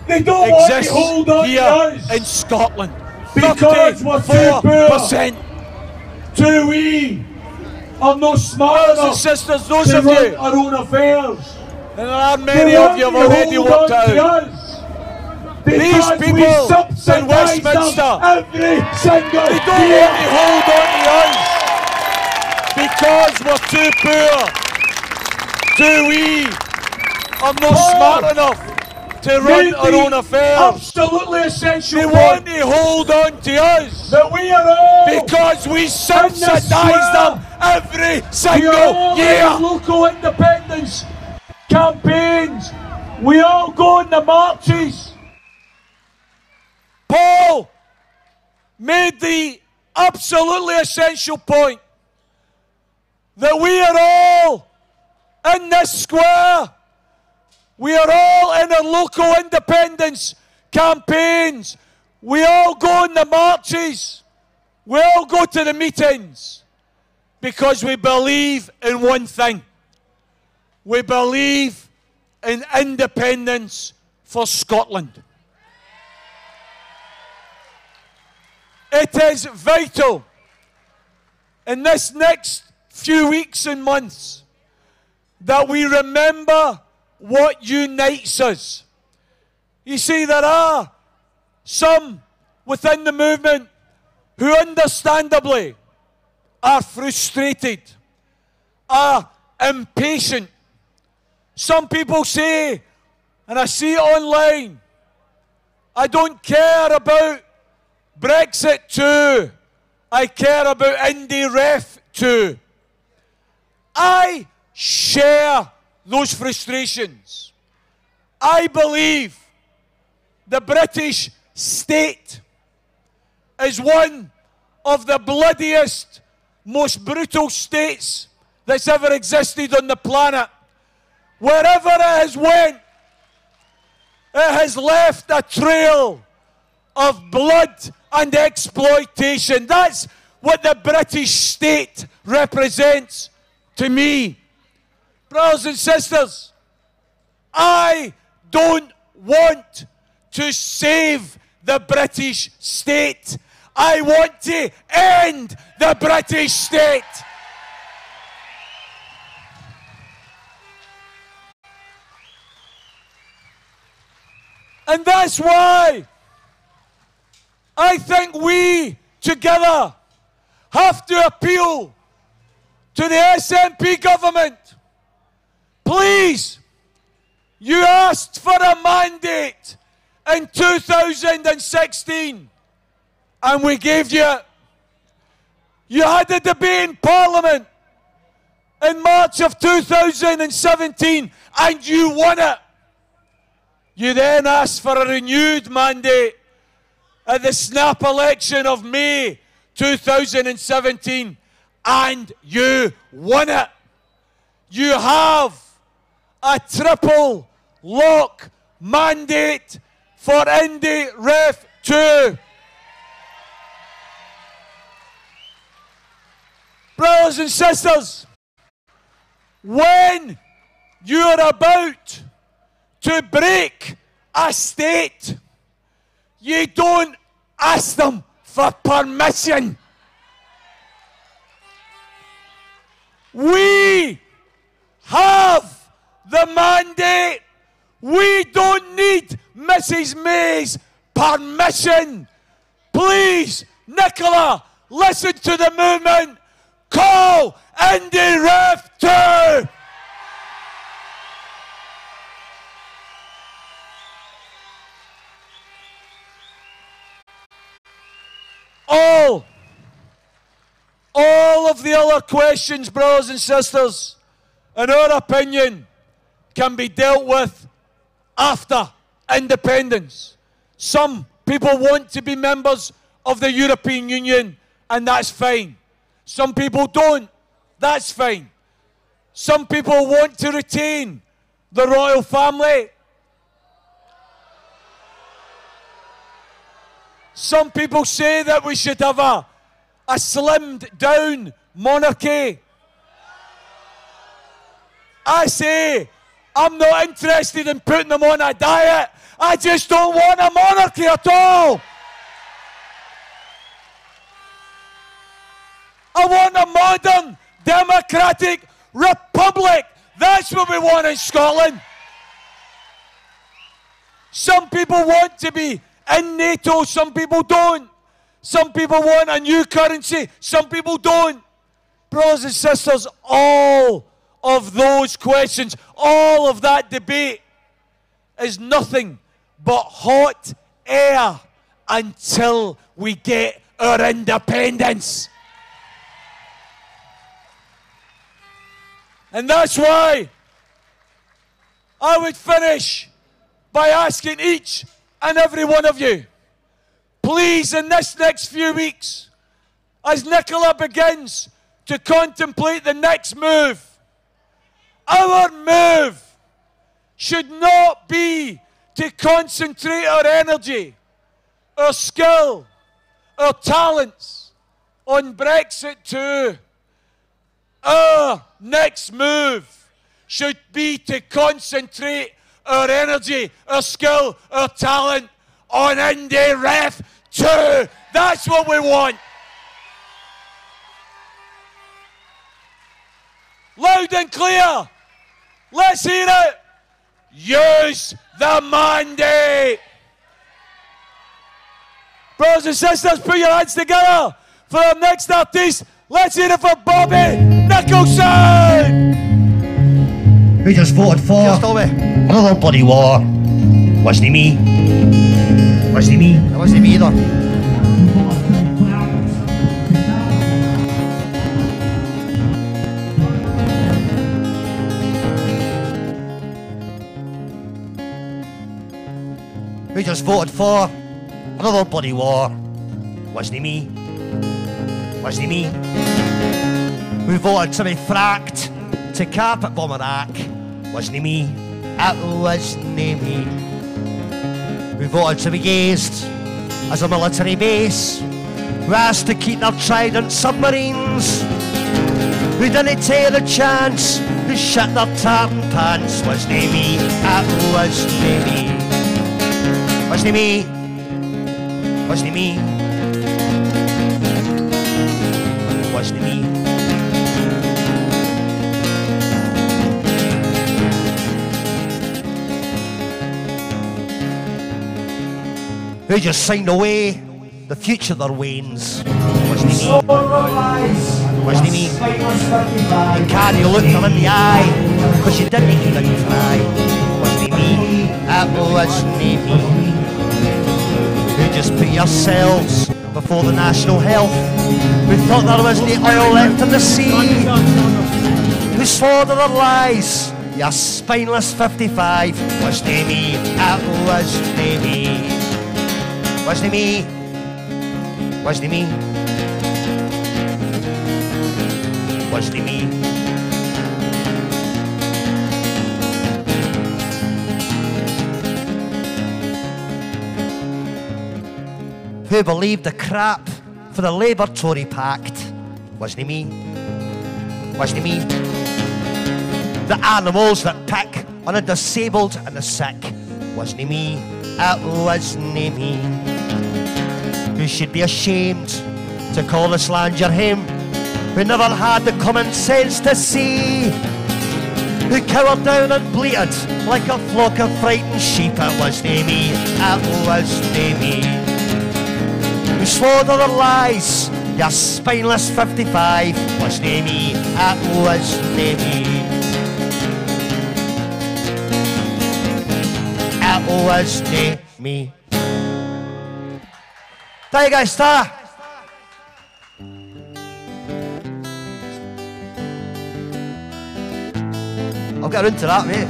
they don't want to exists hold on here to us in Scotland. because we're too poor, 34%. too wee, or not smart Brothers and enough sisters, those to of run you, our own affairs. and there are They many of you have want to already hold worked on to out. us These because we people in subsidise Westminster, them every single they don't year. want to hold on to us because we're too poor, too wee, or not smart enough to run our own affairs. Absolutely essential. They want to hold on to us that we are all because we subsidise square. them every we are single all year. in local independence campaigns. We all go in the marches. Paul made the absolutely essential point that we are all in this square. We are all in our local independence campaigns. We all go in the marches. We all go to the meetings because we believe in one thing. We believe in independence for Scotland. It is vital in this next few weeks and months that we remember what unites us. You see, there are some within the movement who understandably are frustrated, are impatient. Some people say, and I see it online, I don't care about Brexit too. I care about Indie Ref too. I share those frustrations. I believe the British state is one of the bloodiest, most brutal states that's ever existed on the planet. Wherever it has went, it has left a trail of blood and exploitation. That's what the British state represents to me. Brothers and sisters, I don't want to save the British state. I want to end the British state. And that's why I think we together have to appeal to the SNP government. Please, you asked for a mandate in 2016 and we gave you it. You had a debate in Parliament in March of 2017 and you won it. You then asked for a renewed mandate at the snap election of May 2017 and you won it. You have a triple lock mandate for Indy Ref 2. Brothers and sisters, when you're about to break a state, you don't ask them for permission. We have the mandate. We don't need Mrs. May's permission. Please, Nicola, listen to the movement. Call Indy Ref 2. All of the other questions, brothers and sisters, in our opinion, can be dealt with after independence. Some people want to be members of the European Union, and that's fine. Some people don't. That's fine. Some people want to retain the royal family. Some people say that we should have a slimmed down monarchy. I say, I'm not interested in putting them on a diet. I just don't want a monarchy at all. I want a modern, democratic republic. That's what we want in Scotland. Some people want to be in NATO, some people don't. Some people want a new currency, some people don't. Brothers and sisters, all of those questions, all of that debate is nothing but hot air until we get our independence. And that's why I would finish by asking each and every one of you, please, in this next few weeks, as Nicola begins to contemplate the next move, our move should not be to concentrate our energy, our skill, our talents on Brexit too. Our next move should be to concentrate our energy, our skill, our talent on Indy Ref 2. That's what we want. Loud and clear. Let's hear it. Use the mandate. Brothers and sisters, put your hands together for our next artist. Let's hear it for Bobby Nicholson. Who just voted for another bloody war? Wasn't me. Wasn't me. It wasn't me either. Who just voted for another bloody war? Wasn't me. Wasn't me. Who voted to be fracked to carpet bomb Iraq? Wasn't me. It wasn't me. Who voted to be used as a military base? Who asked to keep their Trident submarines? Who didn't take the chance? Who shut their tartan pants? Wasn't me. It wasn't me. Wasn't me. Wasn't me. Wasn't me. Who just signed away the future their wains? Wasn't me. Wasn't me. And can you look them in the eye? Cause you didn't even try. Wasn't me. It wasn't me. Who just put yourselves before the national health? Who thought there was no oil left in the sea? who swore to their lies. You spineless 55. Wasn't me, it wasn't me. Wasn't me. Wasn't me. Wasn't me. Who believed the crap for the Labour Tory pact? Wasn't me. Wasn't me. The animals that pick on the disabled and the sick. Wasn't me. It wasn't me. Who should be ashamed to call this land your home? Who never had the common sense to see? Who cowered down and bleated like a flock of frightened sheep? It wasn't me. It wasn't me. Who swore to their lies? You spineless 55. Wasn't me. It wasn't me. It wasn't me. There you go, star. I'll get into that, mate.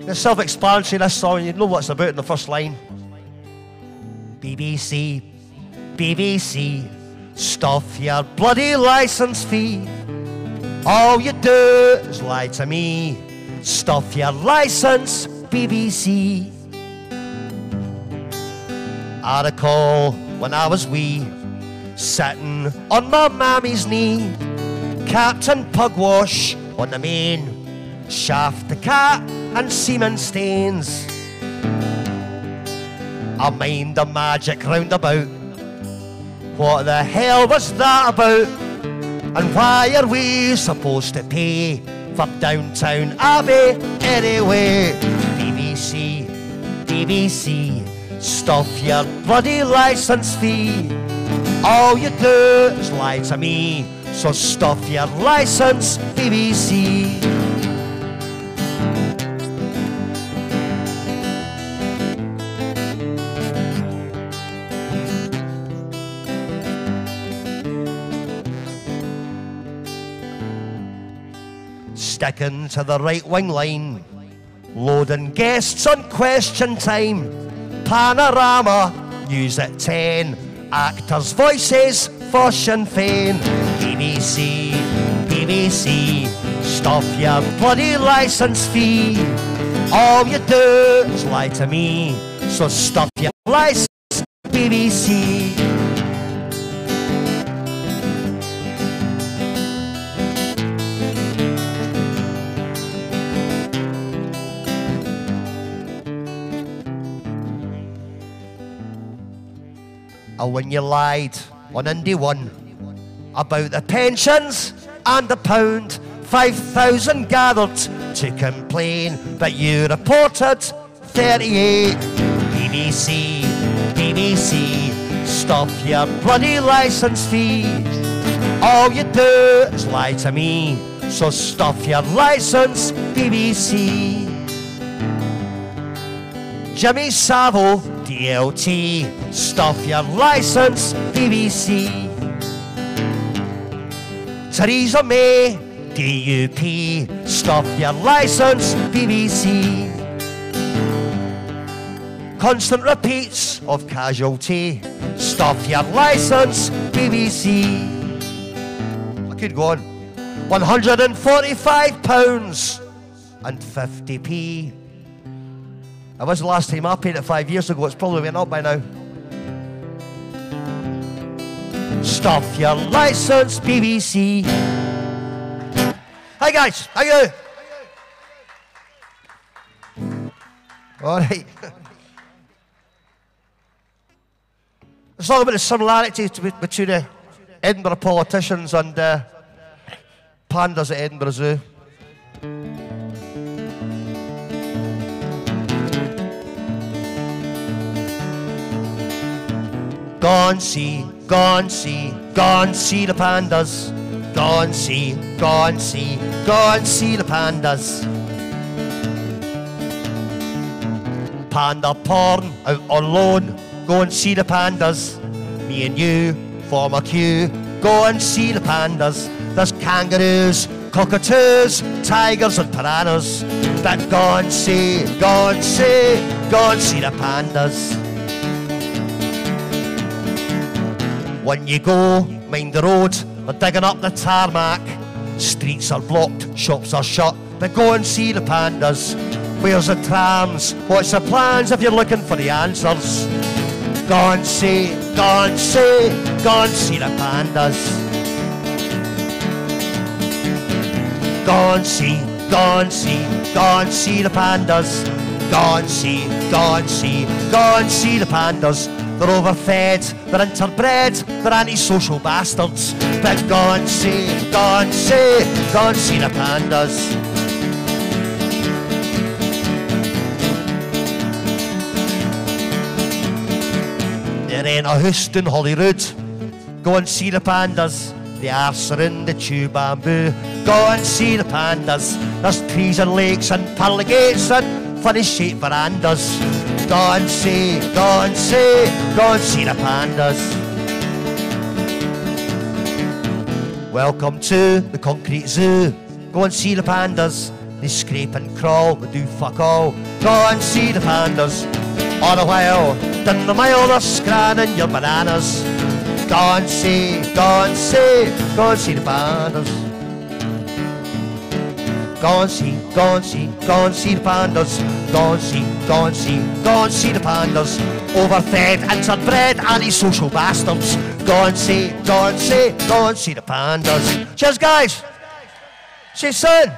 It's self-explanatory, this song. You know what it's about in the first line. BBC, BBC, stuff your bloody licence fee. All you do is lie to me. Stuff your licence, BBC. I recall when I was wee, sitting on my mammy's knee, Captain Pugwash on the main, shaft the cat and semen stains. I mind the magic roundabout. What the hell was that about? And why are we supposed to pay for Downtown Abbey anyway? BBC, BBC, stuff your bloody licence fee. All you do is lie to me, so stuff your licence, BBC. Sticking to the right-wing line, loading guests on question time. Panorama, news at 10, actors' voices for Sinn Féin. BBC, BBC, stuff your bloody licence fee. All you do is lie to me, so stuff your licence, BBC. When you lied on Indy One about the pensions and the pound, 5,000 gathered to complain, but you reported 38. BBC, BBC, stuff your bloody licence fee. All you do is lie to me, so stuff your licence, BBC. Jimmy Savile, DLT, stuff your licence, BBC. Theresa May, DUP, stuff your licence, BBC. Constant repeats of casualty, stuff your licence, BBC. I could go on. £145.50p. That was the last time I paid it 5 years ago. It's probably went up by now. Stuff your licence, BBC. Hi guys, how you doing? All right. It's all about the similarity between the Edinburgh politicians and pandas at Edinburgh Zoo. Go and see, go and see, go and see the pandas. Go and see, go and see, go and see the pandas. Panda porn out on loan. Go and see the pandas. Me and you form a queue. go and see the pandas. There's kangaroos, cockatoos, tigers and piranhas. But go and see, go and see, go and see the pandas. When you go, mind the road, they're digging up the tarmac. Streets are blocked, shops are shut, but go and see the pandas. Where's the trams? What's the plans if you're looking for the answers? Go and see, go and see, go and see the pandas. Go and see, go and see, go and see the pandas. Go and see, go and see, go and see the pandas. They're overfed, they're interbred, they're antisocial bastards. But go and see, go and see, go and see the pandas. There ain't a host in Holyrood. Go and see the pandas. The arse are in the tube bamboo. Go and see the pandas. There's trees and lakes and pearly gates and funny shaped verandas. Go and see, go and see, go and see the pandas. Welcome to the concrete zoo. Go and see the pandas. They scrape and crawl, they do fuck all. Go and see the pandas. All the while, down the mile they're scranning your bananas. Go and see, go and see, go and see the pandas. Go and see, go and see, go and see the pandas. Go and see, go and see, go and see the pandas. Overfed, interbred, antisocial bastards. Go and see, go and see, go and see the pandas. Cheers, guys. See you soon.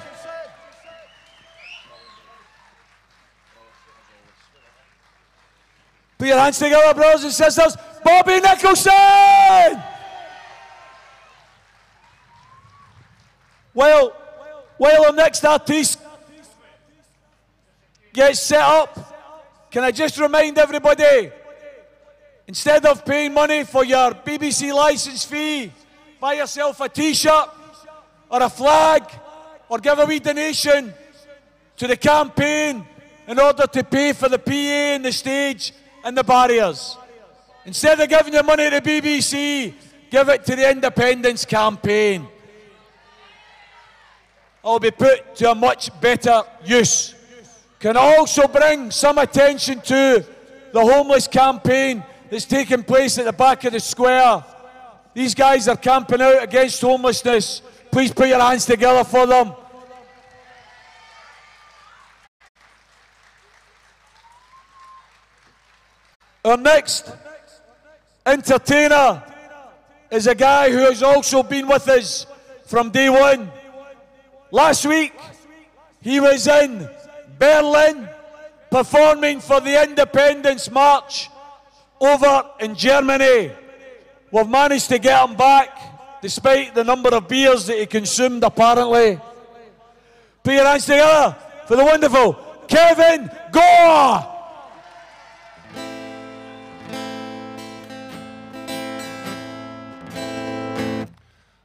Put your hands together, brothers and sisters. Bobby Nicholson! While our next artist gets set up, can I just remind everybody, instead of paying money for your BBC licence fee, buy yourself a T-shirt or a flag or give a wee donation to the campaign in order to pay for the PA and the stage and the barriers. Instead of giving your money to the BBC, give it to the Independence campaign. It'll be put to a much better use. Can I also bring some attention to the homeless campaign that's taking place at the back of the square? These guys are camping out against homelessness. Please put your hands together for them. Our next entertainer is a guy who has also been with us from day one. Last week, he was in Berlin performing for the Independence March over in Germany. We've managed to get him back, despite the number of beers that he consumed, apparently. Put your hands together for the wonderful Kevin Gore!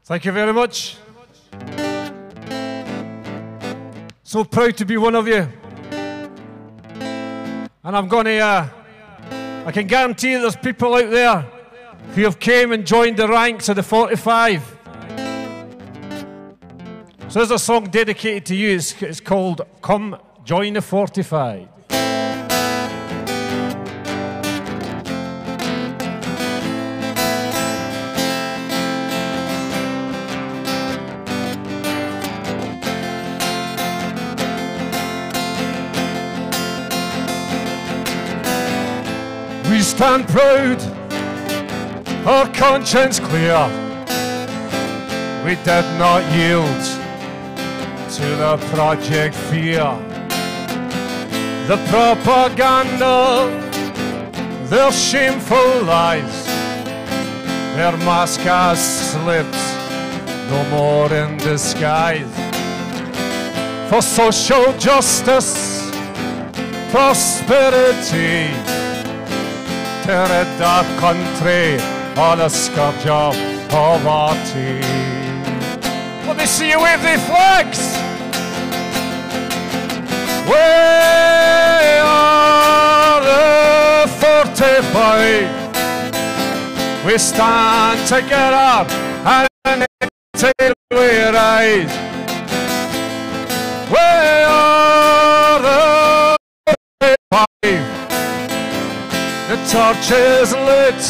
Thank you very much. So proud to be one of you. And I'm going to, I can guarantee there's people out there who have came and joined the ranks of the 45. So there's a song dedicated to you. It's called Come Join the 45. We stand proud, our conscience clear. We did not yield to the project fear. The propaganda, their shameful lies, their mask has slipped, no more in disguise. For social justice, prosperity, to rid our country on a scourge of poverty. Let me see you wave the flags. We are the 45. we stand together and until we rise. We are the 45. The torch is lit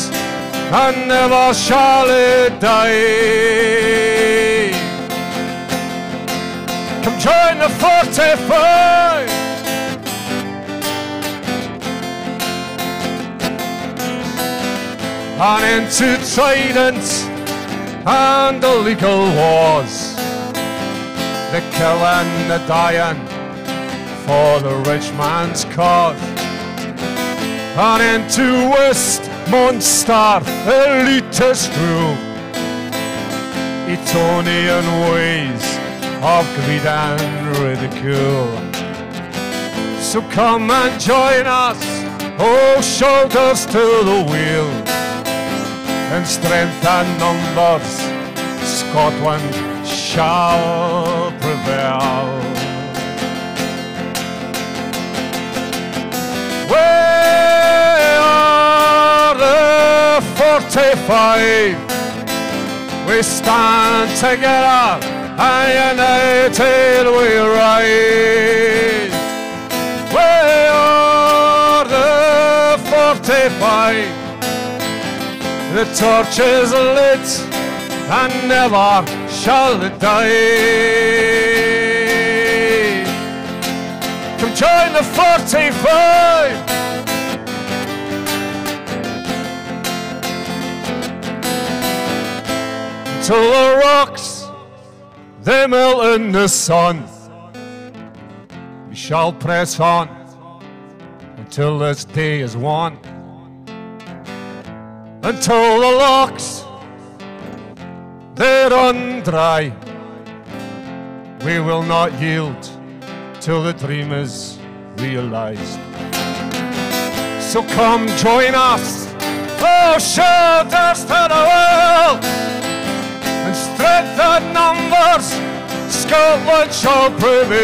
and never shall it die. Come join the 45. And into tridents and the legal wars, the killing, the dying for the rich man's cause. And into Westminster elitist rule, Etonian ways of greed and ridicule. So come and join us, oh shoulders to the wheel. In strength and numbers, Scotland shall prevail. We are the 45. We stand together and united we rise. We are the 45. The torch is lit and never shall it die. Come join the 45. Till the rocks they melt in the sun, we shall press on until this day is won. Until the locks they run dry, we will not yield till the dream is realized. So come join us, oh shoulders to the world. In strength and numbers, Scotland shall prevail.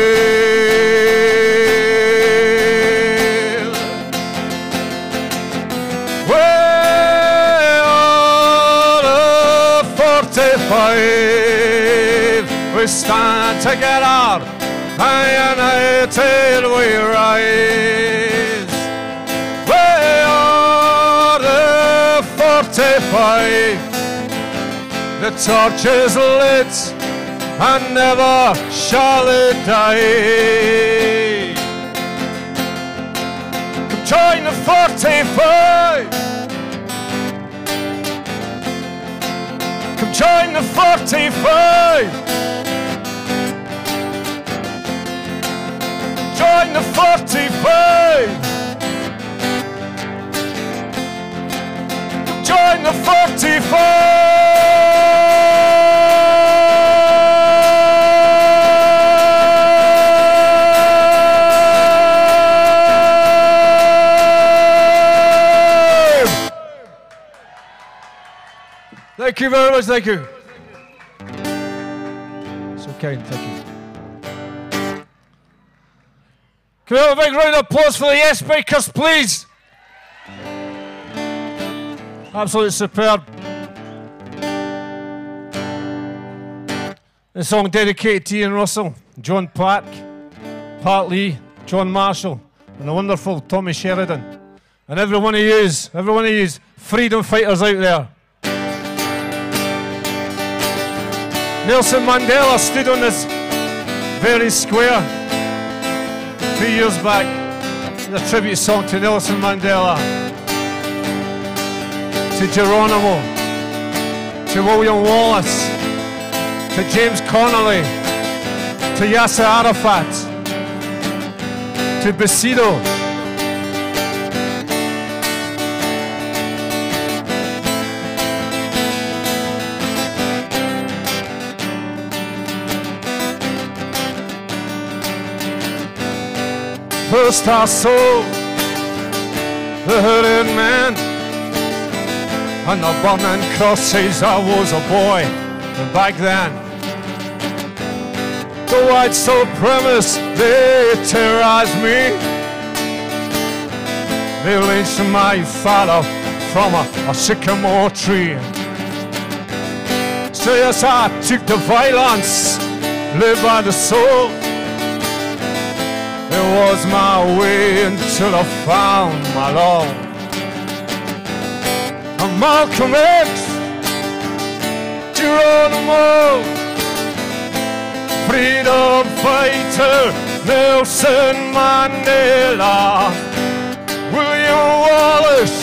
We are the 45. We stand together and united we rise. We are the 45. The torch is lit and never shall it die. Come join the 45. Come join the 45. Join the 45. Come join the 45. Thank you very much, thank you. So kind, thank you. Can we have a big round of applause for the Yes Bikers, please? Absolutely superb. The song dedicated to Ian Russell, John Platt, Pat Lee, John Marshall, and the wonderful Tommy Sheridan. And every one of yous, freedom fighters out there. Nelson Mandela stood on this very square 3 years back. It's a tribute song to Nelson Mandela, to Geronimo, to William Wallace, to James Connolly, to Yasser Arafat, to Basido. First I saw the hurting man on the burning crosses. I was a boy, and back then the white supremacists, they terrorized me. They lynched my father from a sycamore tree. So yes, I took the violence, lived by the soul. It was my way until I found my love. I'm Malcolm X, Geronimo, freedom fighter, Nelson Mandela, William Wallace,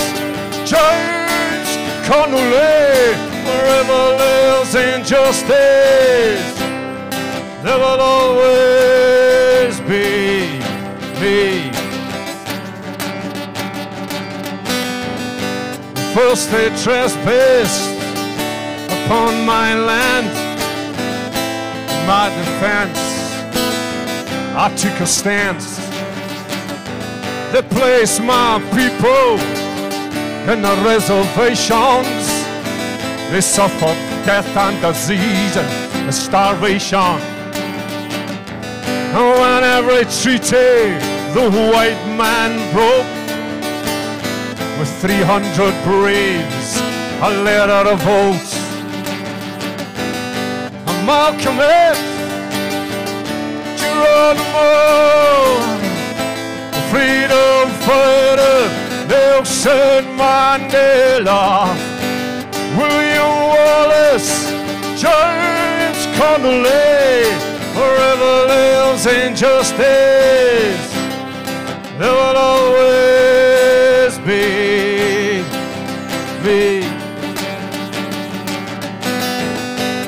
James Connolly. Forever lives injustice, there will always be me. First they trespassed upon my land. In my defense, I took a stance. They placed my people in the reservations. They suffered death and disease and starvation. And when every treaty the white man broke, with 300 braves, a letter of votes, and Malcolm X, Geronimo, freedom fighter, Nelson Mandela, William Wallace, James Connolly, forever lives injustice, there will always be me.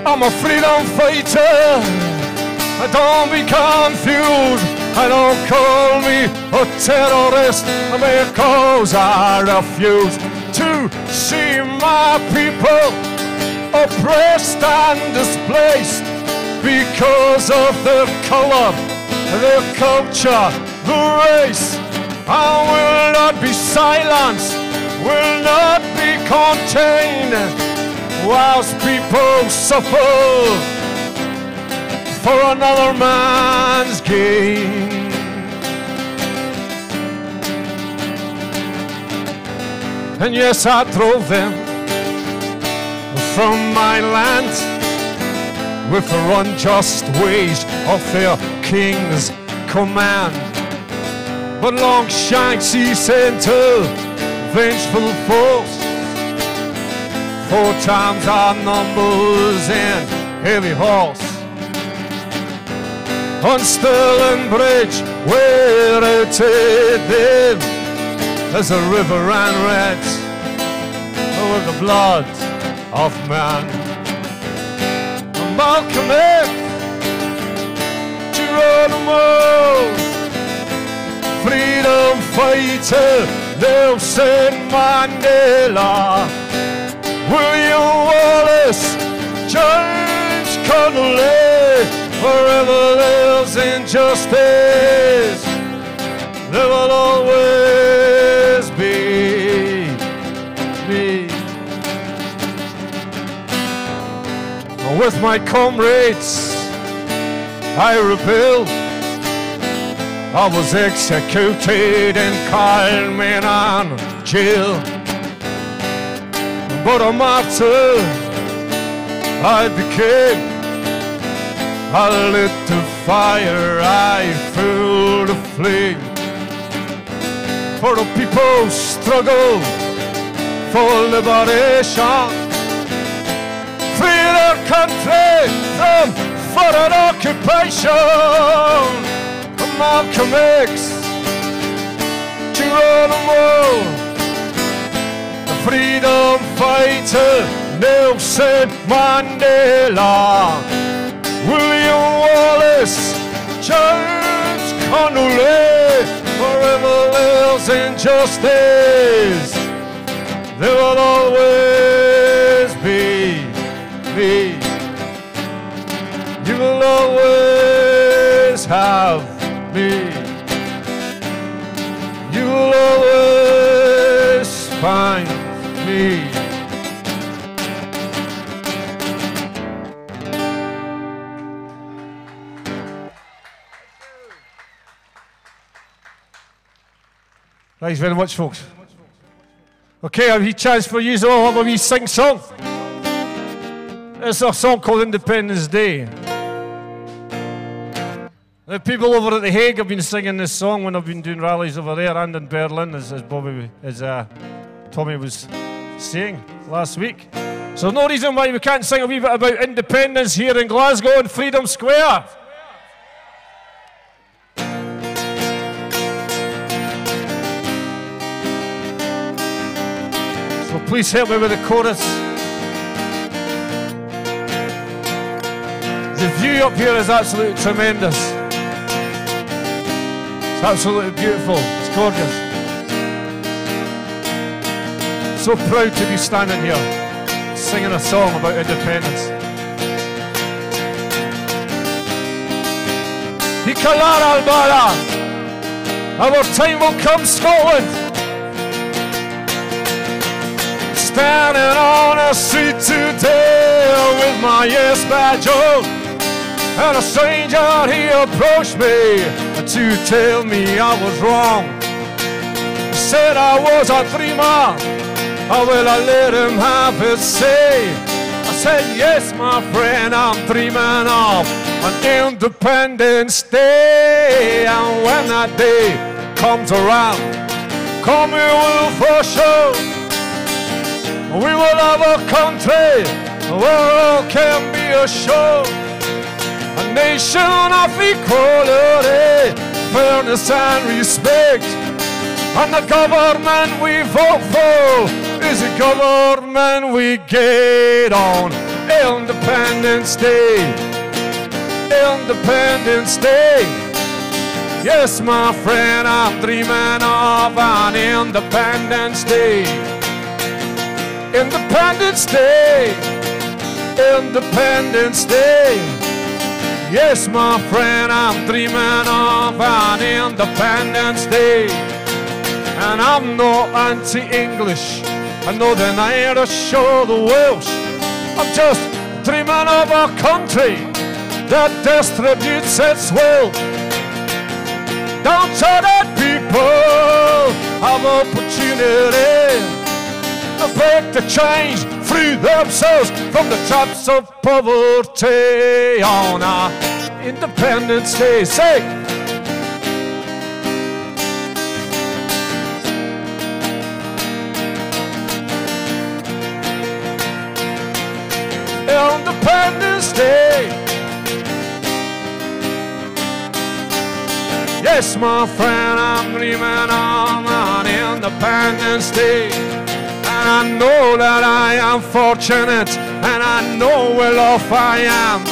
I'm a freedom fighter, don't be confused, don't call me a terrorist, because I refuse to see my people oppressed and displaced because of their color, their culture, the race. I will not be silenced, will not be contained, whilst people suffer for another man's gain. And yes, I drove them from my land with the unjust wage of their king's command. But long shanks he sent to vengeful force, 4 times our numbers and heavy horse. On Stirling Bridge, where it did, there's a river ran red with the blood of man. Malcolm X, Geronimo, freedom fighter, Nelson Mandela, William Wallace, James Connolly, forever lives injustice, there will always be me. With my comrades I rebelled, I was executed in Kilmainham jail, but a martyr I became. I lit the fire, I fueled the flame, for the people's struggle for liberation, free their country from foreign occupation. Malcolm X, Geronimo, the freedom fighter, Nelson Mandela, William Wallace, James Connolly, forever lives injustice, there will always be me. You will always have me. You will always find me. Thanks very much, folks. Okay, a wee chance for you all have a wee sing song. It's a song called Independence Day. The people over at The Hague have been singing this song when I've been doing rallies over there and in Berlin, as Tommy was saying last week. So no reason why we can't sing a wee bit about independence here in Glasgow and Freedom Square. So please help me with the chorus. The view up here is absolutely tremendous. It's absolutely beautiful. It's gorgeous. So proud to be standing here singing a song about independence. Hikalar Albala, our time will come, Scotland. Standing on a street today with my yes badge on, and a stranger he approached me to tell me I was wrong. He said I was a dreamer. Oh, will I let him have his say? I said, yes, my friend, I'm dreaming of an Independence Day. And when that day comes around, come we will for sure. We will have a country where all can be assured. A nation of equality, fairness and respect. And the government we vote for is a government we get on Independence Day. Independence Day. Yes, my friend, I'm dreaming of an Independence Day. Independence Day. Independence Day. Yes, my friend, I'm dreaming of an Independence Day. And I'm not anti-English, I know the Irish or the Welsh. I'm just dreaming of a country that distributes its wealth. Down to that people have opportunity to break the chains, free themselves from the traps of poverty on our Independence Day. Say, Independence Day. Yes, my friend, I'm dreaming on an Independence Day. And I know that I am fortunate, and I know well off I am,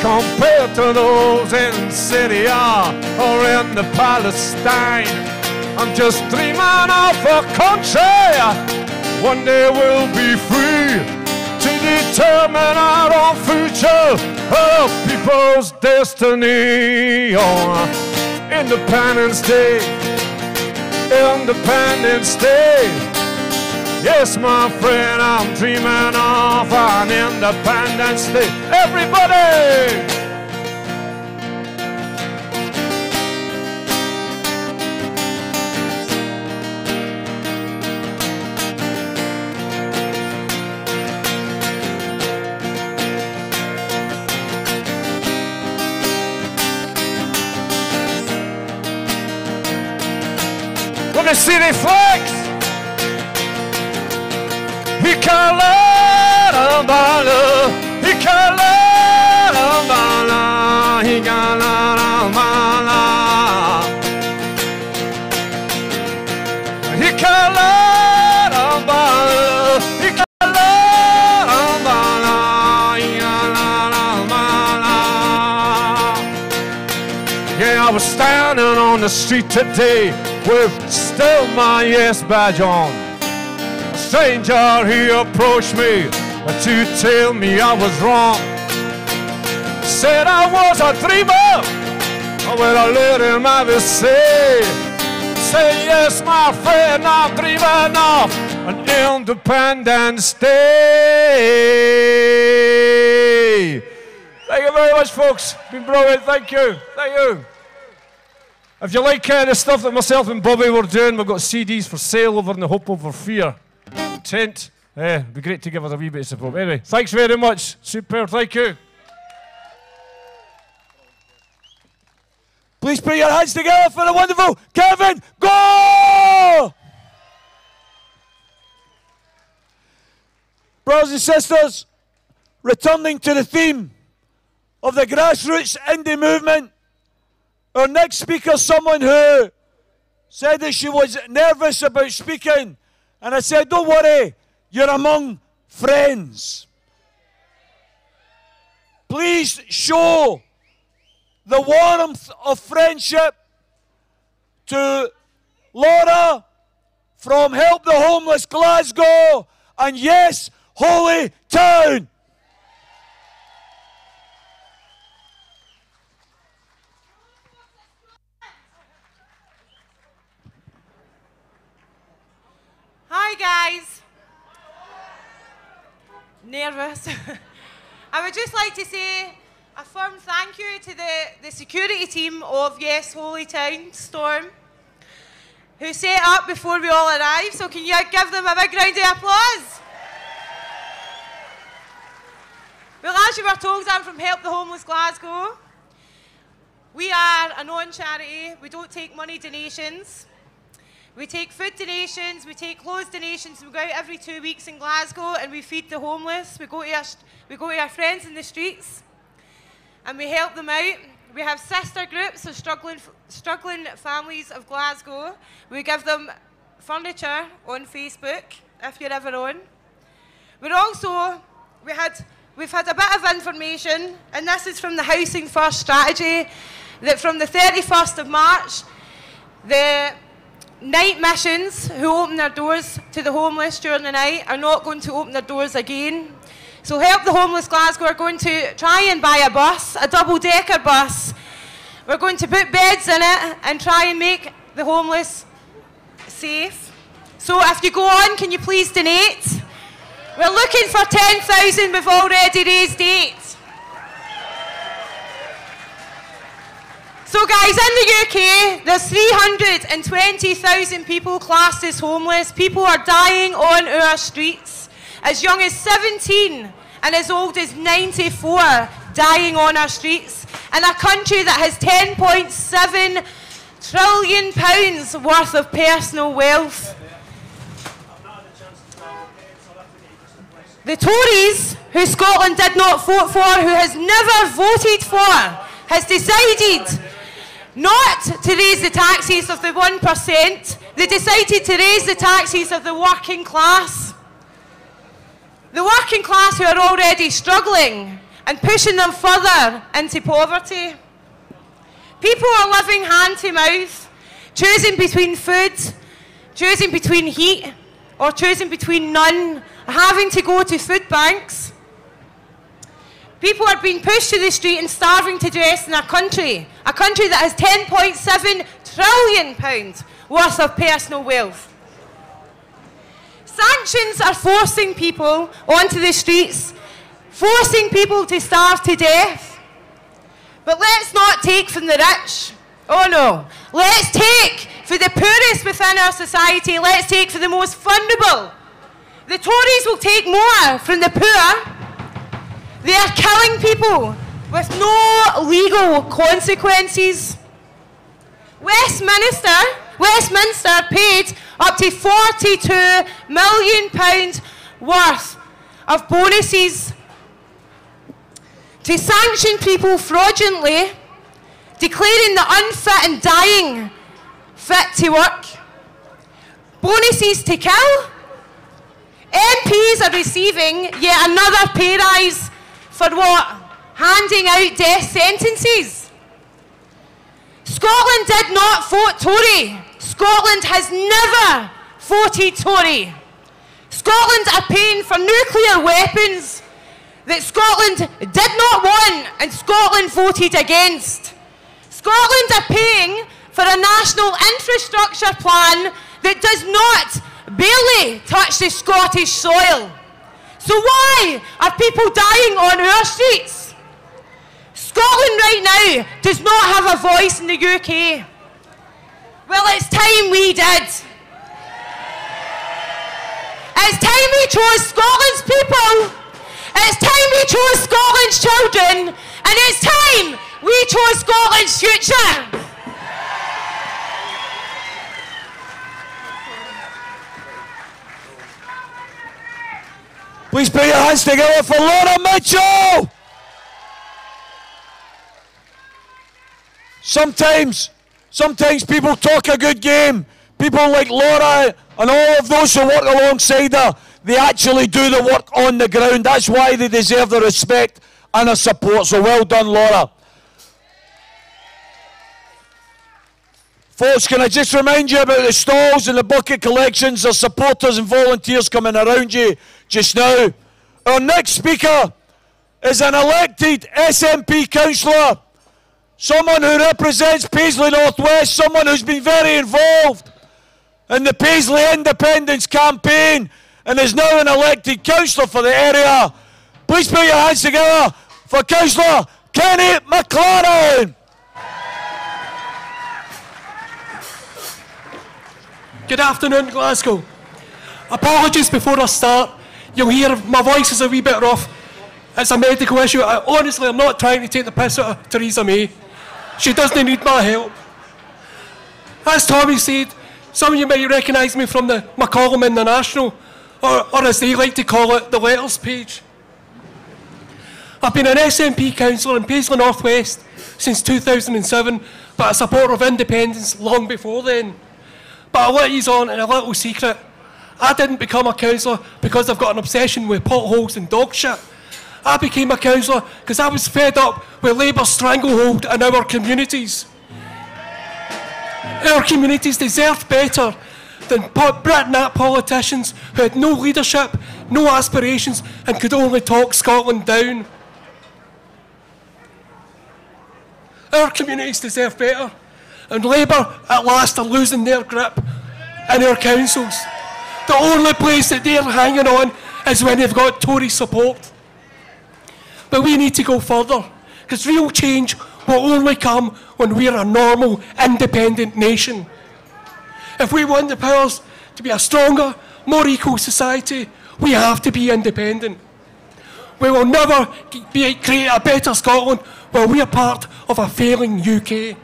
compared to those in Syria or in the Palestine. I'm just dreaming of a country one day we'll be free to determine our own future, of people's destiny on Independence Day. Independence Day. Yes, my friend, I'm dreaming of an Independence Day. Everybody! Let me see the flags. Yeah, I was standing on the street today with still my yes badge on. A stranger, he approached me to tell me I was wrong. Said I was a dreamer. Well, I let him have his say. Say, yes, my friend, I'm dreaming of an Independence Day. Thank you very much, folks. Been brilliant. Thank you. Thank you. If you like the stuff that myself and Bobby were doing, we've got CDs for sale over in the Hope Over Fear tent. It'd be great to give us a wee bit of support. Anyway, thanks very much. Super, thank you. Please put your hands together for the wonderful Kevin Go! Brothers and sisters, returning to the theme of the grassroots indie movement, our next speaker is someone who said that she was nervous about speaking, and I said, don't worry, you're among friends. Please show the warmth of friendship to Laura from Help the Homeless Glasgow, and yes, Holy Town. Hi guys. Nervous. I would just like to say a firm thank you to the security team of Yes Holy Town Storm, who set up before we all arrived. So can you give them a big round of applause? Well, as you were told, I'm from Help the Homeless Glasgow. We are a non-charity. We don't take money donations. We take food donations, we take clothes donations. We go out every 2 weeks in Glasgow and we feed the homeless. We go to our friends in the streets and we help them out. We have sister groups of struggling families of Glasgow. We give them furniture on Facebook, if you're ever on. We've had a bit of information, and this is from the Housing First strategy, that from the 31st of March, the night missions who open their doors to the homeless during the night are not going to open their doors again. So Help the Homeless Glasgow are going to try and buy a bus, a double-decker bus. We're going to put beds in it and try and make the homeless safe. So if you go on, can you please donate? We're looking for 10,000, we've already raised 8. So guys, in the UK, there's 320,000 people classed as homeless. People are dying on our streets. As young as 17 and as old as 94 dying on our streets. In a country that has £10.7 trillion worth of personal wealth. The Tories, who Scotland did not vote for, who has never voted for, has decided not to raise the taxes of the 1%. They decided to raise the taxes of the working class. The working class who are already struggling and pushing them further into poverty. People are living hand to mouth, choosing between food, choosing between heat, or choosing between none, having to go to food banks. People are being pushed to the street and starving to death in our country, a country that has £10.7 trillion worth of personal wealth. Sanctions are forcing people onto the streets, forcing people to starve to death. But let's not take from the rich. Oh no. Let's take for the poorest within our society. Let's take for the most vulnerable. The Tories will take more from the poor. They are killing people with no legal consequences. Westminster paid up to £42 million worth of bonuses to sanction people fraudulently, declaring the unfit and dying fit to work. Bonuses to kill. MPs are receiving yet another pay rise for what? Handing out death sentences. Scotland did not vote Tory. Scotland has never voted Tory. Scotland are paying for nuclear weapons that Scotland did not want and Scotland voted against. Scotland are paying for a national infrastructure plan that does not barely touch the Scottish soil. So why are people dying on our streets? Scotland right now does not have a voice in the UK. Well, it's time we did. It's time we chose Scotland's people. It's time we chose Scotland's children. And it's time we chose Scotland's future. Please put your hands together for Laura Mitchell! Sometimes people talk a good game. People like Laura and all of those who work alongside her, they actually do the work on the ground. That's why they deserve the respect and the support. So well done, Laura. Folks, can I just remind you about the stalls and the bucket collections? There's supporters and volunteers coming around you just now. Our next speaker is an elected SNP councillor, someone who represents Paisley North West, someone who's been very involved in the Paisley Independence campaign and is now an elected councillor for the area. Please put your hands together for Councillor Kenny McLaren. Good afternoon, Glasgow. Apologies before I start. You'll hear my voice is a wee bit rough. It's a medical issue. Honestly, I'm not trying to take the piss out of Theresa May. She doesn't need my help. As Tommy said, some of you might recognise me from my column in the National, or as they like to call it, the letters page. I've been an SNP councillor in Paisley North West since 2007, but a supporter of independence long before then. But I'll let you on in a little secret. I didn't become a councillor because I've got an obsession with potholes and dog shit. I became a councillor because I was fed up with Labour's stranglehold in our communities. Our communities deserved better than Brit-Nat politicians who had no leadership, no aspirations, and could only talk Scotland down. Our communities deserve better. And Labour, at last, are losing their grip in our councils. The only place that they're hanging on is when they've got Tory support. But we need to go further, because real change will only come when we're a normal, independent nation. If we want the powers to be a stronger, more equal society, we have to be independent. We will never create a better Scotland while we are part of a failing UK.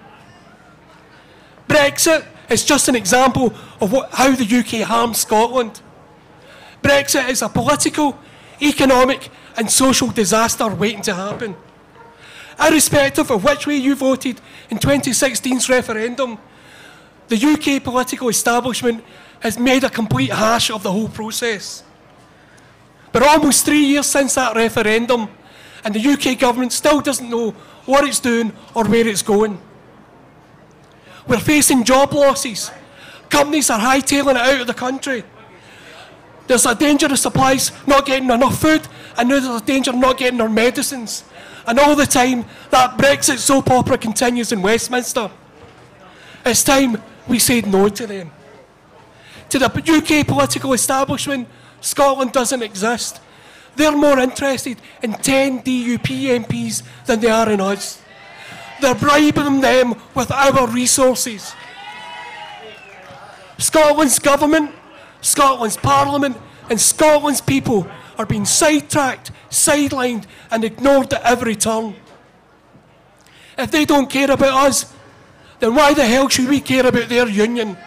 Brexit is just an example of how the UK harms Scotland. Brexit is a political, economic and social disaster waiting to happen. Irrespective of which way you voted in 2016's referendum, the UK political establishment has made a complete hash of the whole process. But almost 3 years since that referendum, and the UK government still doesn't know what it's doing or where it's going. We're facing job losses. Companies are hightailing it out of the country. There's a danger of supplies not getting enough food, and now there's a danger of not getting our medicines. And all the time, that Brexit soap opera continues in Westminster. It's time we said no to them. To the UK political establishment, Scotland doesn't exist. They're more interested in 10 DUP MPs than they are in us. They're bribing them with our resources. Scotland's government, Scotland's parliament, and Scotland's people are being sidetracked, sidelined, and ignored at every turn. If they don't care about us, then why the hell should we care about their union?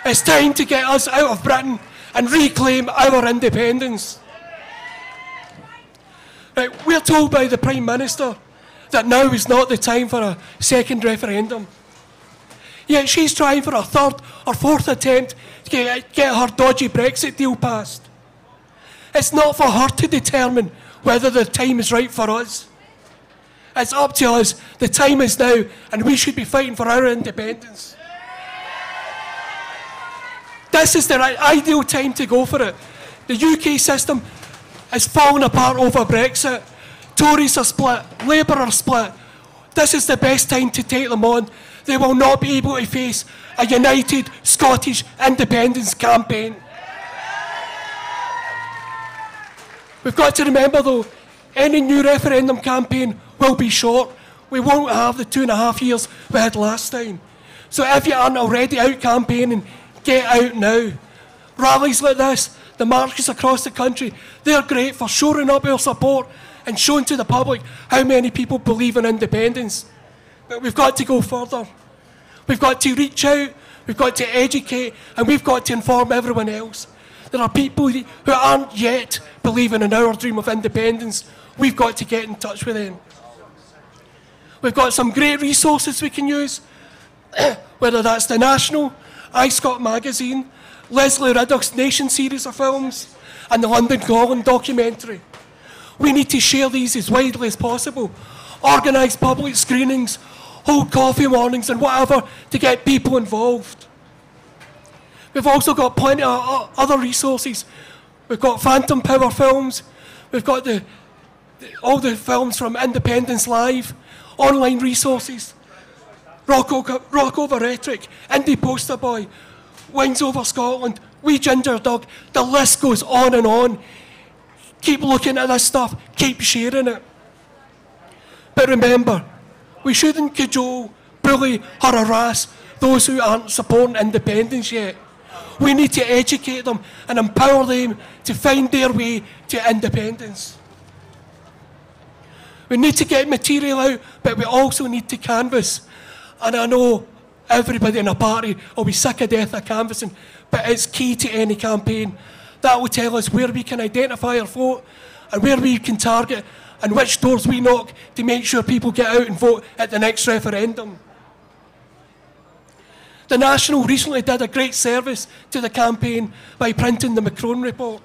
It's time to get us out of Britain and reclaim our independence. Right, we're told by the Prime Minister that now is not the time for a second referendum. Yet she's trying for a third or fourth attempt to get her dodgy Brexit deal passed. It's not for her to determine whether the time is right for us. It's up to us. The time is now, and we should be fighting for our independence. This is the ideal time to go for it. The UK system is falling apart over Brexit. Tories are split, Labour are split. This is the best time to take them on. They will not be able to face a united Scottish independence campaign. We've got to remember though, any new referendum campaign will be short. We won't have the 2.5 years we had last time. So if you aren't already out campaigning, get out now. Rallies like this, the marches across the country, they're great for shoring up our support and showing to the public how many people believe in independence. But we've got to go further. We've got to reach out, we've got to educate, and we've got to inform everyone else. There are people who aren't yet believing in our dream of independence. We've got to get in touch with them. We've got some great resources we can use, whether that's the National, iScot magazine, Leslie Riddoch's Nation series of films, and the London Calling documentary. We need to share these as widely as possible, organise public screenings, hold coffee mornings and whatever to get people involved. We've also got plenty of other resources. We've got Phantom Power films, we've got all the films from Independence Live, online resources, Rock Over Rhetoric, Indie Poster Boy, Wings Over Scotland, Wee Ginger Dog, the list goes on and on. Keep looking at this stuff, keep sharing it. But remember, we shouldn't cajole, bully or harass those who aren't supporting independence yet. We need to educate them and empower them to find their way to independence. We need to get material out, but we also need to canvass. And I know everybody in a party will be sick of death of canvassing, but it's key to any campaign. That will tell us where we can identify our vote and where we can target and which doors we knock to make sure people get out and vote at the next referendum. The National recently did a great service to the campaign by printing the Macron report.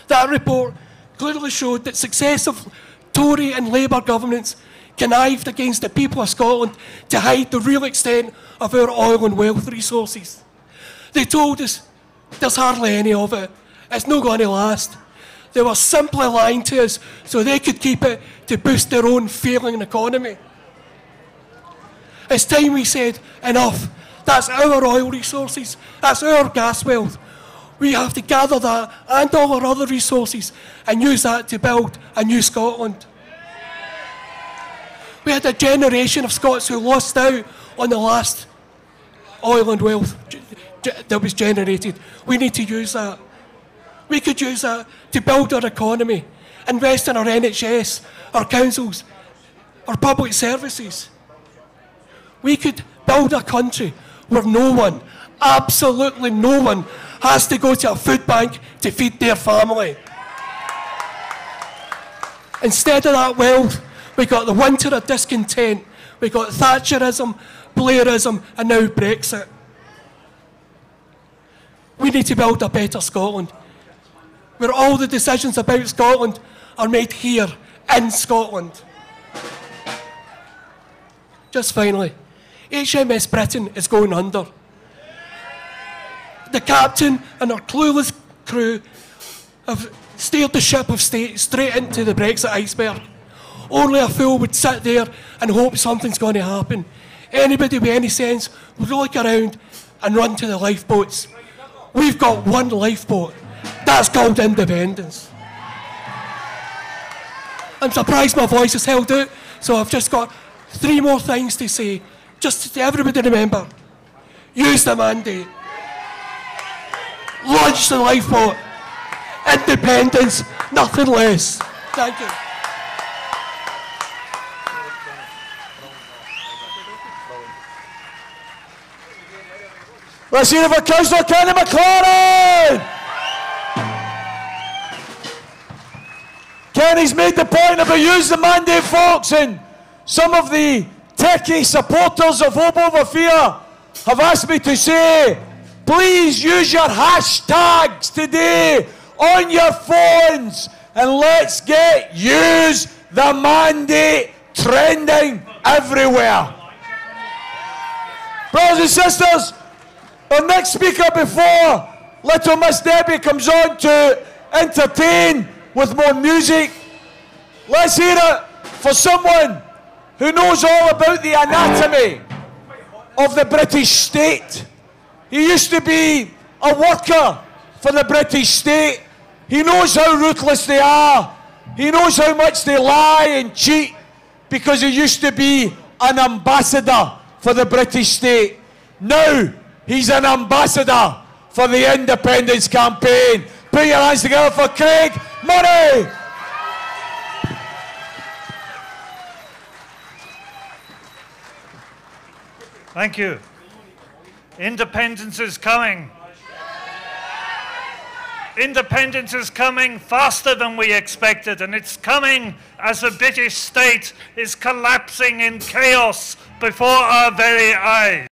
That report clearly showed that successive Tory and Labour governments connived against the people of Scotland to hide the real extent of our oil and wealth resources. They told us there's hardly any of it, it's not going to last. They were simply lying to us so they could keep it to boost their own failing economy. It's time we said, enough. That's our oil resources, that's our gas wealth. We have to gather that and all our other resources and use that to build a new Scotland. We had a generation of Scots who lost out on the last oil and wealth that was generated. We need to use that. We could use that to build our economy, invest in our NHS, our councils, our public services. We could build a country where no one, absolutely no one, has to go to a food bank to feed their family. Instead of that wealth, we got the winter of discontent, we got Thatcherism, Blairism, and now Brexit. We need to build a better Scotland, where all the decisions about Scotland are made here, in Scotland. Just finally, HMS Britain is going under. The captain and her clueless crew have steered the ship of state straight into the Brexit iceberg. Only a fool would sit there and hope something's going to happen. Anybody with any sense would look around and run to the lifeboats. We've got one lifeboat. That's called independence. I'm surprised my voice is held out, so I've just got 3 more things to say. Just to everybody remember, use the mandate. Launch the lifeboat. Independence, nothing less. Thank you. Let's hear it for Councillor Kenny McLaren! Kenny's made the point about use the mandate, folks, and some of the techie supporters of Hope Over Fear have asked me to say, please use your hashtags today on your phones and let's get use the mandate trending everywhere. Brothers and sisters, our next speaker before little Miss Debbie comes on to entertain with more music, let's hear it for someone who knows all about the anatomy of the British state. He used to be a worker for the British state. He knows how ruthless they are. He knows how much they lie and cheat because he used to be an ambassador for the British state. Now he's an ambassador for the independence campaign. Put your hands together for Craig Murray. Thank you. Independence is coming. Independence is coming faster than we expected, and it's coming as the British state is collapsing in chaos before our very eyes.